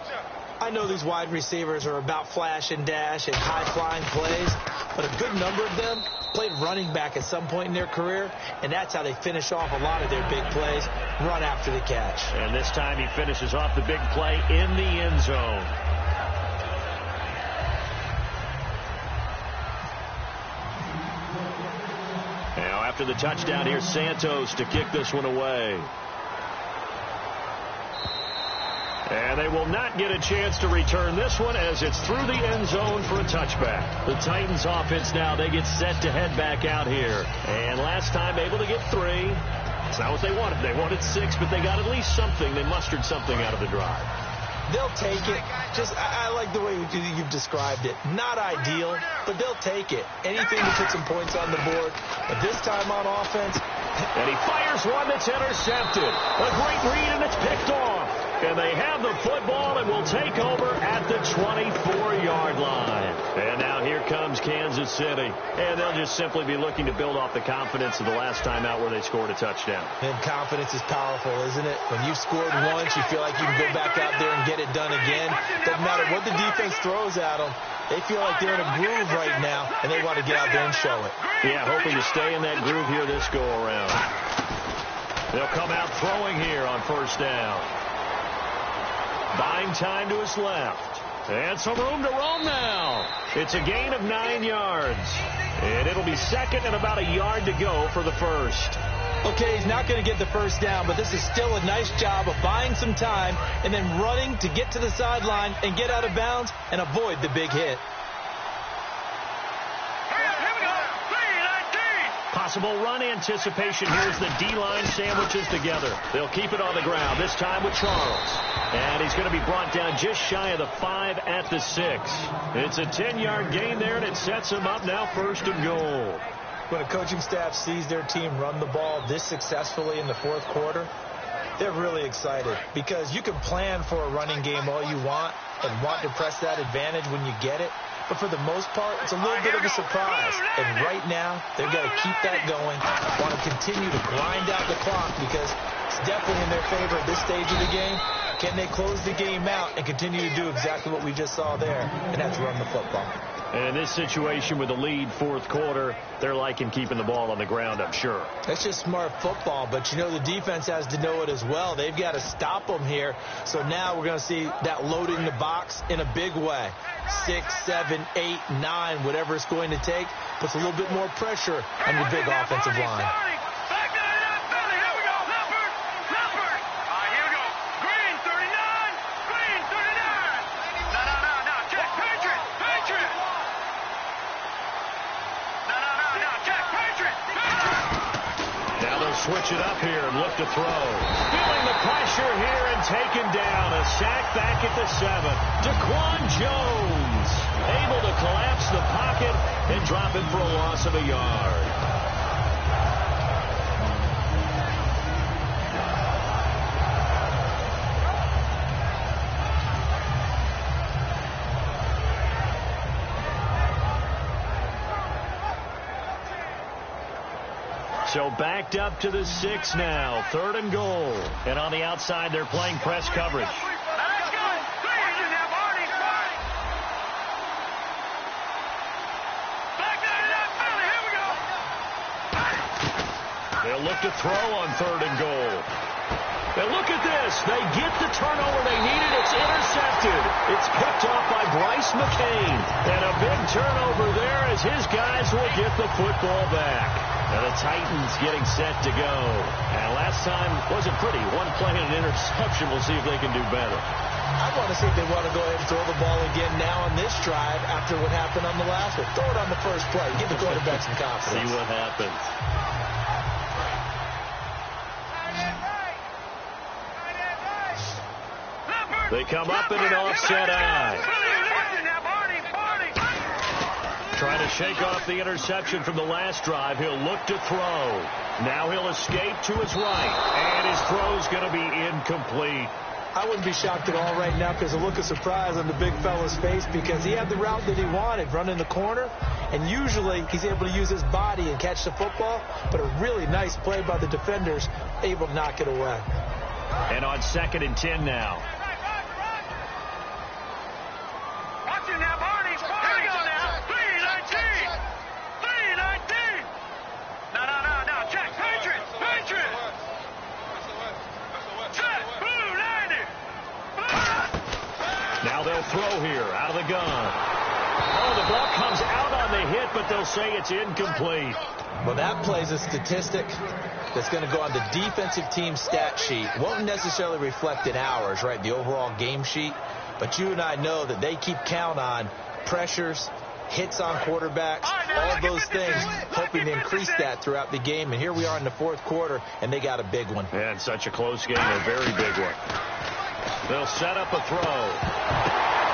I know these wide receivers are about flash and dash and high-flying plays, but a good number of them played running back at some point in their career, and that's how they finish off a lot of their big plays, run after the catch. And this time he finishes off the big play in the end zone. Now after the touchdown, here's Santos to kick this one away. And they will not get a chance to return this one as it's through the end zone for a touchback. The Titans offense now, they get set to head back out here. And last time able to get 3. It's not what they wanted. They wanted 6, but they got at least something. They mustered something out of the drive. They'll take it. I like the way you've described it. Not ideal, but they'll take it. Anything to put some points on the board. But this time on offense, And he fires one that's intercepted. A great read, and it's picked off. And they have the football and will take over at the 24-yard line. And now here comes Kansas City. And they'll just simply be looking to build off the confidence of the last time out where they scored a touchdown. And confidence is powerful, isn't it? When you've scored once, you feel like you can go back out there and get it done again. Doesn't matter what the defense throws at them. They feel like they're in a groove right now, and they want to get out there and show it. Yeah, hoping to stay in that groove here this go-around. They'll come out throwing here on first down. Buying time to his left. And some room to roam now. It's a gain of 9 yards. And it'll be second and about a yard to go for the first. Okay, he's not going to get the first down, but this is still a nice job of buying some time and then running to get to the sideline and get out of bounds and avoid the big hit. Possible run anticipation. Here's the D-line sandwiches together. They'll keep it on the ground, this time with Charles. And he's going to be brought down just shy of the 5 at the 6. It's a 10-yard gain there, and it sets him up now first and goal. When a coaching staff sees their team run the ball this successfully in the fourth quarter, they're really excited because you can plan for a running game all you want and want to press that advantage when you get it. But for the most part, it's a little bit of a surprise. And right now, they've got to keep that going, want to continue to grind out the clock because it's definitely in their favor at this stage of the game. Can they close the game out and continue to do exactly what we just saw there, and that's run the football? And in this situation with the lead fourth quarter, they're liking keeping the ball on the ground, I'm sure. That's just smart football, but you know the defense has to know it as well. They've got to stop them here. So now we're going to see that loading the box in a big way. 6, 7, 8, 9, whatever it's going to take, puts a little bit more pressure on your big offensive line. Switch it up here and look to throw. Feeling the pressure here and taken down. A sack back at the 7. Daquan Jones able to collapse the pocket and drop it for a loss of a yard. So backed up to the 6 now. 3rd and goal. And on the outside, they're playing press coverage. They'll look to throw on 3rd and goal. And look at this. They get the turnover they needed. It's intercepted. It's picked off by Bryce McCain. And a big turnover there as his guys will get the football back. And the Titans getting set to go. And last time wasn't pretty. One play and an interception. We'll see if they can do better. I want to see if they want to go ahead and throw the ball again now on this drive after what happened on the last one. Throw it on the first play. Give the quarterback some confidence. See what happens. They come up in an offset eye. Trying to shake off the interception from the last drive. He'll look to throw. Now he'll escape to his right. And his throw's going to be incomplete. I wouldn't be shocked at all right now because the look of surprise on the big fella's face because he had the route that he wanted, running the corner. And usually he's able to use his body and catch the football. But a really nice play by the defenders, able to knock it away. And on 2nd and 10 now. Now they'll throw here out of the gun. Oh, the ball comes out on the hit, but they'll say it's incomplete. Well, that play's a statistic that's going to go on the defensive team stat sheet. Won't necessarily reflect in ours, right, the overall game sheet. But you and I know that they keep count on pressures, hits on quarterbacks, all those things, hoping to increase that throughout the game. And here we are in the fourth quarter, and they got a big one. And such a close game, a very big one. They'll set up a throw.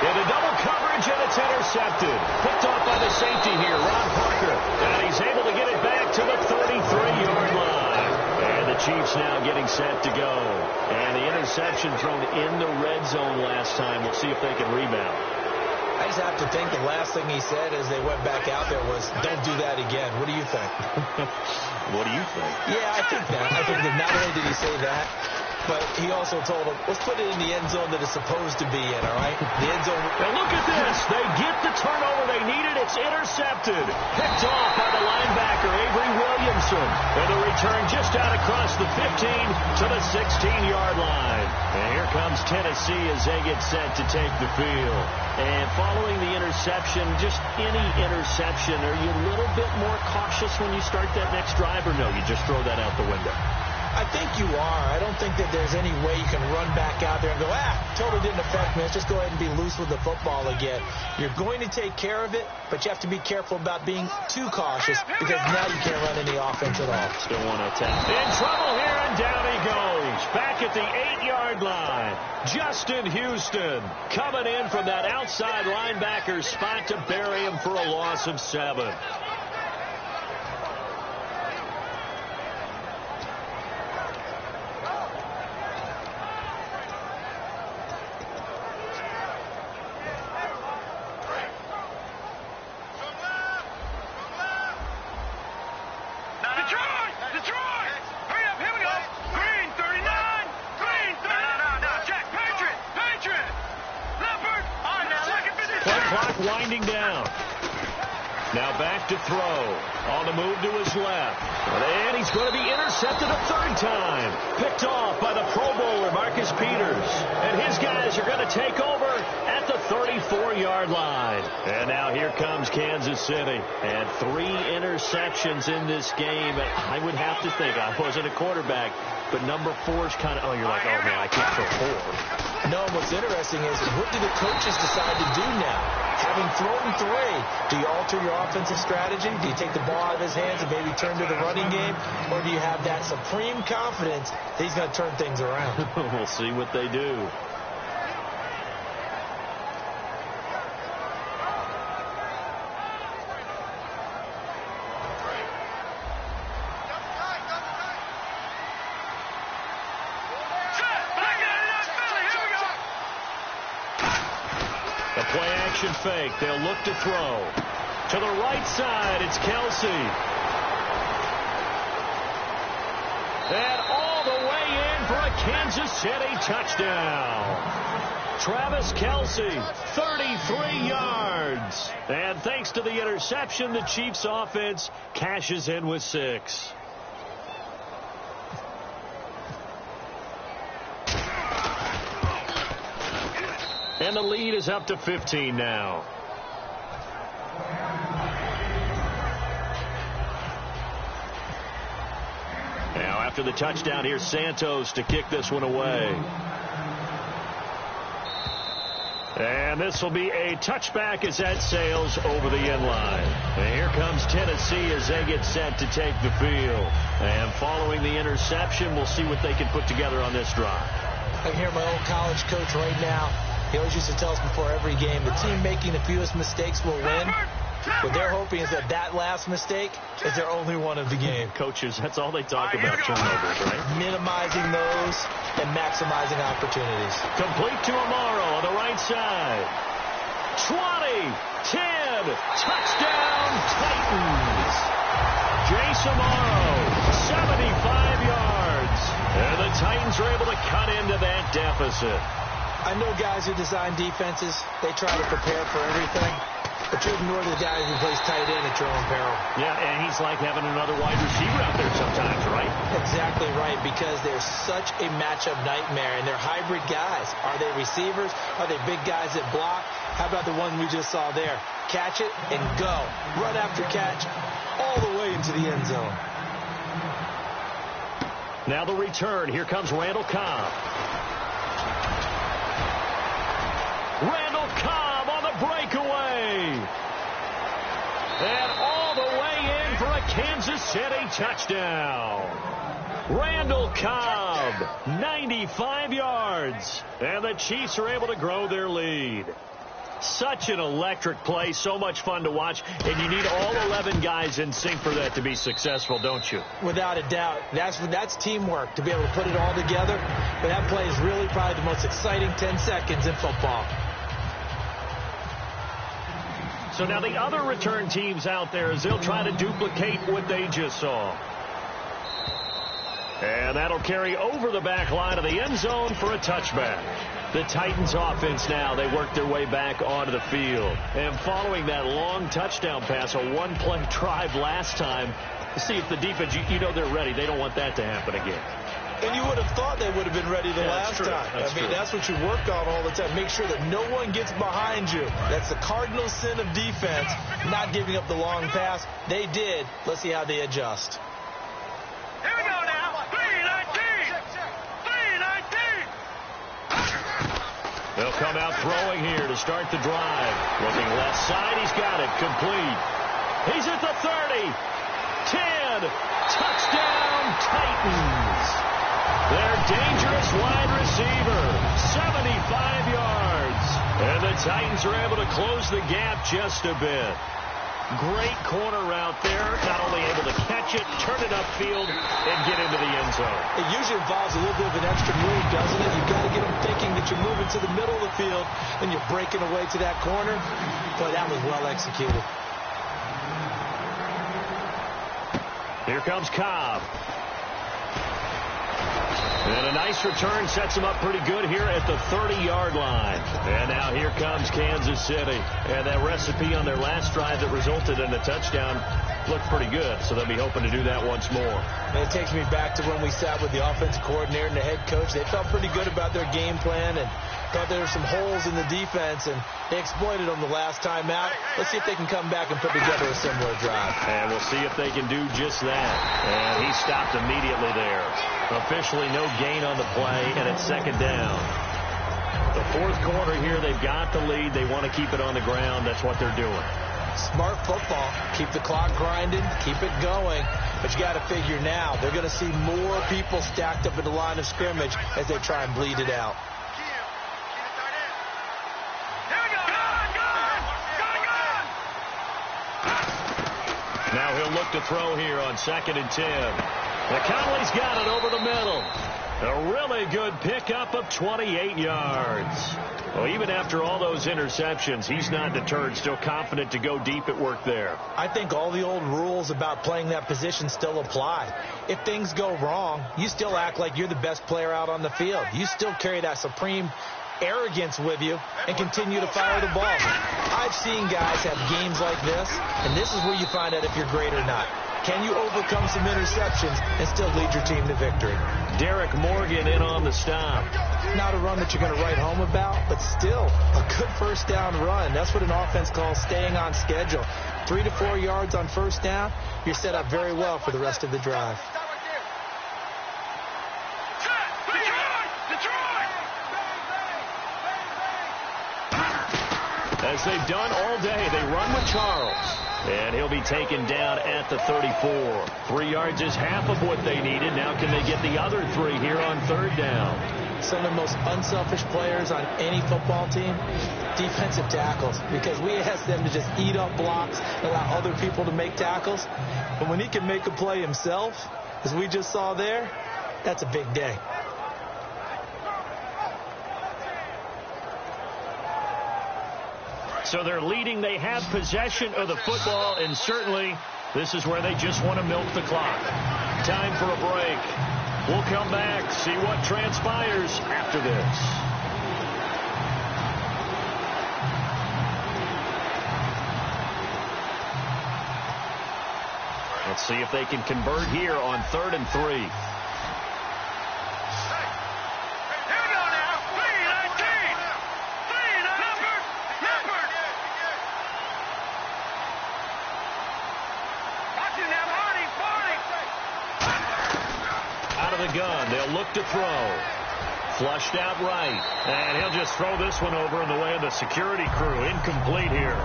Into double coverage, and it's intercepted. Picked off by the safety here, Ron Parker. And he's able to get it back to the 33-yard line. Chiefs now getting set to go. And the interception thrown in the red zone last time. We'll see if they can rebound. I just have to think the last thing he said as they went back out there was, don't do that again. What do you think? What do you think? Yeah, I think that. I think that not only did he say that, but he also told him, let's put it in the end zone that it's supposed to be in, all right? The end zone. And look at this. They get the turnover they needed. It's intercepted. Picked off by the linebacker, Avery Williamson. And the return just out across the 15 to the 16-yard line. And here comes Tennessee as they get set to take the field. And following the interception, just any interception, are you a little bit more cautious when you start that next drive, or no, you just throw that out the window? I think you are. I don't think that there's any way you can run back out there and go, totally didn't affect me. Let's just go ahead and be loose with the football again. You're going to take care of it, but you have to be careful about being too cautious because now you can't run any offense at all. Still want to attack. In trouble here, and down he goes. Back at the 8-yard line. Justin Houston coming in from that outside linebacker spot to bury him for a loss of 7. Winding down. Now back to throw. On the move to his left. And he's going to be intercepted a third time. Picked off by the Pro Bowler, Marcus Peters. And his guys are going to take over at the 34-yard line. And now here comes Kansas City. And 3 interceptions in this game. I would have to think, I wasn't a quarterback, but number 4 is kind of, you're like, oh, man, I can't throw 4. No, what's interesting is what do the coaches decide to do now? Having thrown 3, do you alter your offensive strategy? Do you take the ball out of his hands and maybe turn to the running game? Or do you have that supreme confidence that he's going to turn things around? We'll see what they do. Play-action fake. They'll look to throw. To the right side, it's Kelsey. And all the way in for a Kansas City touchdown. Travis Kelsey, 33 yards. And thanks to the interception, the Chiefs offense cashes in with 6. And the lead is up to 15 now. Now after the touchdown, here's Santos to kick this one away. And this will be a touchback as that sails over the end line. And here comes Tennessee as they get set to take the field. And following the interception, we'll see what they can put together on this drive. I can hear my old college coach right now. He always used to tell us before every game, the team making the fewest mistakes will win. What they're hoping is that that last mistake is their only one of the game. Coaches, that's all they talk about, turnovers, right? Minimizing those and maximizing opportunities. Complete to Amaro on the right side. 20, 10, touchdown Titans. Jace Amaro, 75 yards. And the Titans are able to cut into that deficit. I know guys who design defenses, they try to prepare for everything, but you ignore the guy who plays tight end at your own peril. Yeah, and he's like having another wide receiver out there sometimes, right? Exactly right, because they're such a matchup nightmare, and they're hybrid guys. Are they receivers? Are they big guys that block? How about the one we just saw there? Catch it and go. Run after catch all the way into the end zone. Now the return. Here comes Randall Cobb. Randall Cobb on the breakaway. And all the way in for a Kansas City touchdown. Randall Cobb, 95 yards. And the Chiefs are able to grow their lead. Such an electric play, so much fun to watch, and you need all 11 guys in sync for that to be successful, don't you? Without a doubt. That's teamwork, to be able to put it all together. But that play is really probably the most exciting 10 seconds in football. So now the other return teams out there, as they'll try to duplicate what they just saw. And that'll carry over the back line of the end zone for a touchback. The Titans offense now, they work their way back onto the field. And following that long touchdown pass, a one-play drive last time, to see if the defense, you know they're ready. They don't want that to happen again. And you would have thought they would have been ready the last time. That's what you work on all the time. Make sure that no one gets behind you. That's the cardinal sin of defense, not giving up the long pass. They did. Let's see how they adjust. Here we go now. 3-19. 3-19. They'll come out throwing here to start the drive. Looking left side. He's got it. Complete. He's at the 30. 10. Touchdown, Titans. Their dangerous wide receiver, 75 yards. And the Titans are able to close the gap just a bit. Great corner route there. Not only able to catch it, turn it upfield, and get into the end zone. It usually involves a little bit of an extra move, doesn't it? You've got to get them thinking that you're moving to the middle of the field and you're breaking away to that corner. Boy, that was well executed. Here comes Cobb. And a nice return sets him up pretty good here at the 30-yard line. And now here comes Kansas City. And that recipe on their last drive that resulted in a touchdown looked pretty good. So they'll be hoping to do that once more. And it takes me back to when we sat with the offensive coordinator and the head coach. They felt pretty good about their game plan and thought there were some holes in the defense, and they exploited them the last time out. Let's see if they can come back and put together a similar drive. And we'll see if they can do just that. And he stopped immediately there. Officially no gain on the play, and it's second down. The fourth quarter here, they've got the lead. They want to keep it on the ground. That's what they're doing. Smart football. Keep the clock grinding. Keep it going. But you got to figure now, they're going to see more people stacked up in the line of scrimmage as they try and bleed it out. Now he'll look to throw here on 2nd and 10. McConnelly's got it over the middle. A really good pickup of 28 yards. Well, even after all those interceptions, he's not deterred, still confident to go deep at work there. I think all the old rules about playing that position still apply. If things go wrong, you still act like you're the best player out on the field. You still carry that supreme arrogance with you and continue to fire the ball. I've seen guys have games like this, and this is where you find out if you're great or not. Can you overcome some interceptions and still lead your team to victory? Derek Morgan in on the stop. Not a run that you're going to write home about, but still a good first down run. That's what an offense calls staying on schedule. 3 to 4 yards on first down, you're set up very well for the rest of the drive. As they've done all day, they run with Charles. And he'll be taken down at the 34. 3 yards is half of what they needed. Now can they get the other 3 here on third down? Some of the most unselfish players on any football team, defensive tackles, because we ask them to just eat up blocks and allow other people to make tackles. But when he can make a play himself, as we just saw there, that's a big day. So they're leading. They have possession of the football, and certainly this is where they just want to milk the clock. Time for a break. We'll come back, see what transpires after this. Let's see if they can convert here on 3rd and 3. Gun. They'll look to throw. Flushed out right. And he'll just throw this one over in the way of the security crew. Incomplete here.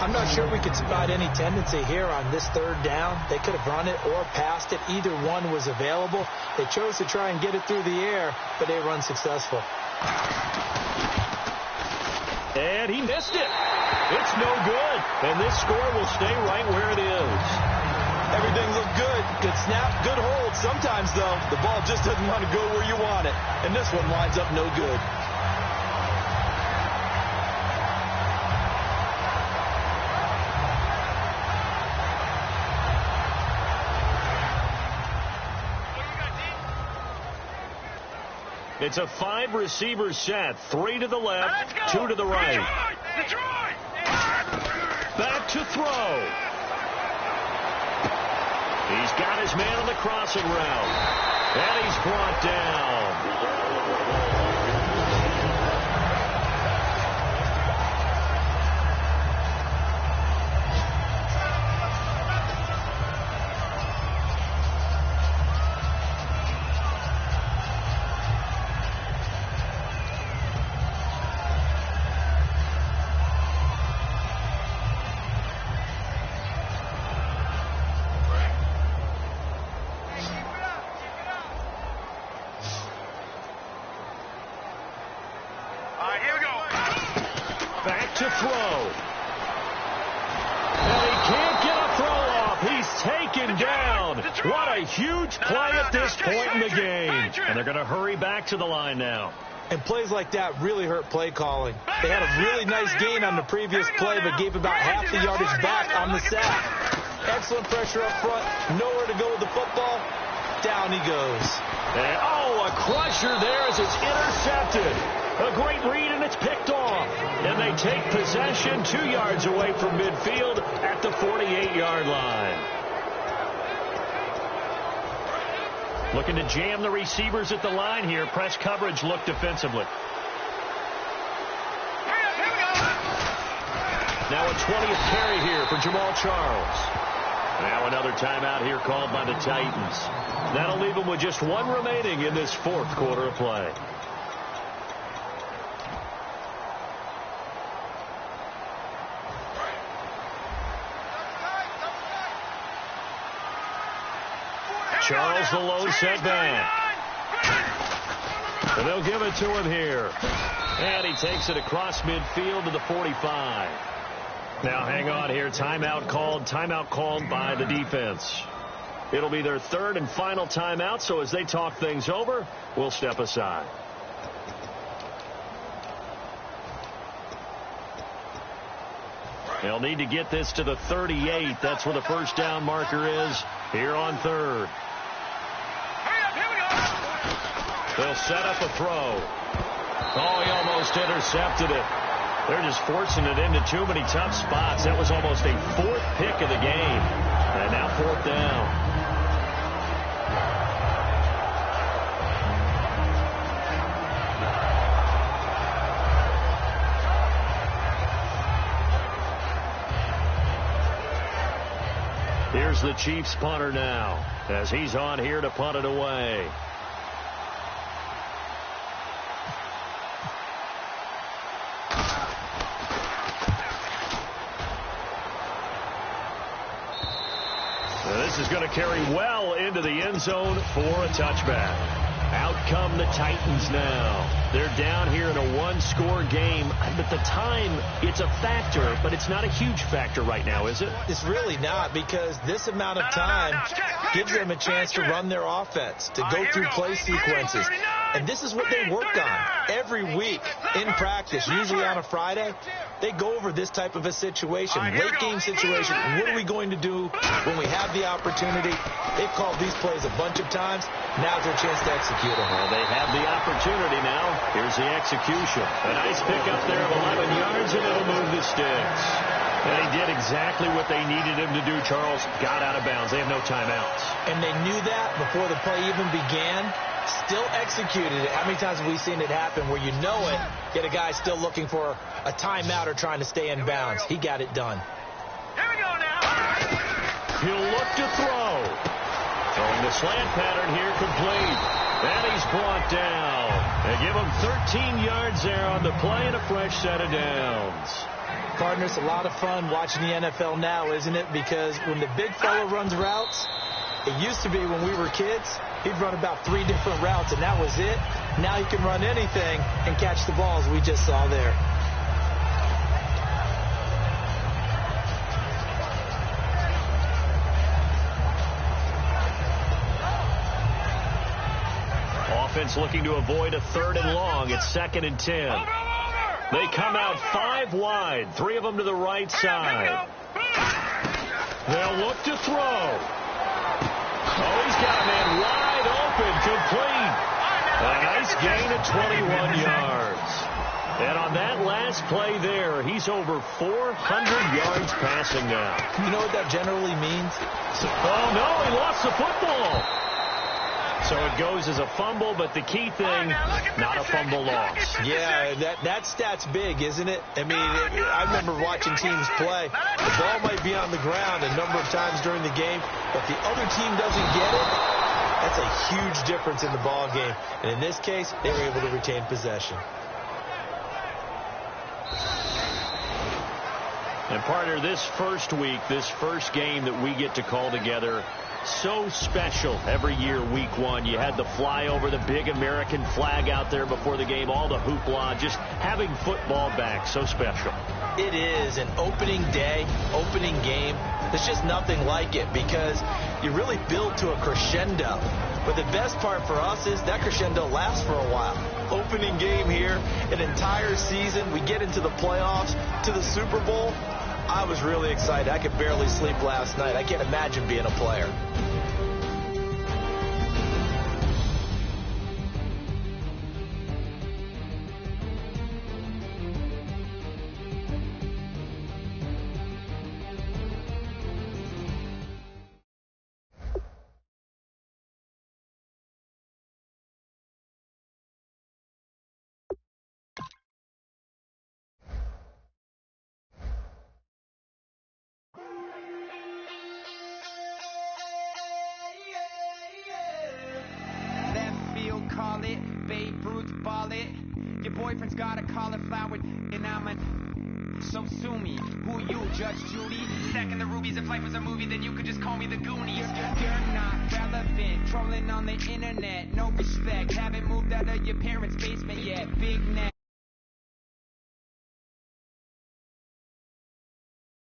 I'm not sure we could spot any tendency here on this third down. They could have run it or passed it. Either one was available. They chose to try and get it through the air, but they were unsuccessful. And he missed it. It's no good. And this score will stay right where it is. Everything looked good. Good snap, good hold. Sometimes, though, the ball just doesn't want to go where you want it. And this one winds up no good. It's a 5-receiver set. 3 to the left, 2 to the right. Back to throw. He's got his man on the crossing route. And he's brought down. Back to throw. And he can't get a throw off. He's taken down. What a huge play at this point in the game. And they're going to hurry back to the line now. And plays like that really hurt play calling. They had a really nice gain on the previous play, but gave about half the yardage back on the sack. Excellent pressure up front. Nowhere to go with the football. Down he goes. And, a crusher there as it's intercepted. A great read, and it's picked off. And they take possession 2 yards away from midfield at the 48-yard line. Looking to jam the receivers at the line here. Press coverage look defensively. Now a 20th carry here for Jamal Charles. Now another timeout here called by the Titans. That'll leave them with just 1 remaining in this 4th quarter of play. Charles the low set back. And they'll give it to him here. And he takes it across midfield to the 45. Now hang on here. Timeout called by the defense. It'll be their 3rd and final timeout, so as they talk things over, we'll step aside. They'll need to get this to the 38. That's where the first down marker is here on 3rd. They'll set up a throw. He almost intercepted it. They're just forcing it into too many tough spots. That was almost a 4th pick of the game. And now 4th down. Here's the Chiefs punter now as he's on here to punt it away. This is going to carry well into the end zone for a touchback. Out come the Titans now. They're down here in a 1-score game. But the time, it's a factor, but it's not a huge factor right now, is it? It's really not, because this amount of time gives them a chance to run their offense, to go through play sequences. And this is what they work on every week in practice, usually on a Friday. They go over this type of a situation, late game situation. What are we going to do when we have the opportunity? They've called these plays a bunch of times. Now's their chance to execute them. Well, they have the opportunity now. Here's the execution. A nice pickup there of 11 yards, and it'll move the sticks. And he did exactly what they needed him to do, Charles. Got out of bounds. They have no timeouts. And they knew that before the play even began. Still executed it. How many times have we seen it happen where you know it, yet a guy still looking for a timeout or trying to stay in bounds? He got it done. Here we go now. He'll look to throw. Throwing the slant pattern here complete. And he's brought down. They give him 13 yards there on the play and a fresh set of downs. Partner, it's a lot of fun watching the NFL now, isn't it? Because when the big fella runs routes, it used to be when we were kids, he'd run about 3 different routes, and that was it. Now he can run anything and catch the balls we just saw there. offense looking to avoid a 3rd and long. It's 2nd and 10. They come out 5 wide, 3 of them to the right side. They'll look to throw. Oh, he's got a man wide open, complete. A nice gain of 21 yards. And on that last play there, he's over 400 yards passing now. You know what that generally means? Oh, no, he lost the football. So it goes as a fumble, but the key thing, not a fumble loss. Yeah, that stat's big, isn't it? I mean, I remember watching teams play. The ball might be on the ground a number of times during the game, but the other team doesn't get it. That's a huge difference in the ball game. And in this case, they were able to retain possession. And partner, this first week, this first game that we get to call together, so special every year, week 1. You had the flyover, the big American flag out there before the game, all the hoopla, just having football back, so special. It is an opening day, opening game. There's just nothing like it because you really build to a crescendo. But the best part for us is that crescendo lasts for a while. Opening game here, an entire season. We get into the playoffs, to the Super Bowl. I was really excited. I could barely sleep last night. I can't imagine being a player. Call it, Babe Ruth ball it. Your boyfriend's got a cauliflower, and so sue me. Who you, Judge Judy? Stacking the rubies. If life was a movie, then you could just call me the Goonies. You're not relevant, trolling on the internet, no respect. Haven't moved out of your parents' basement yet, big neck.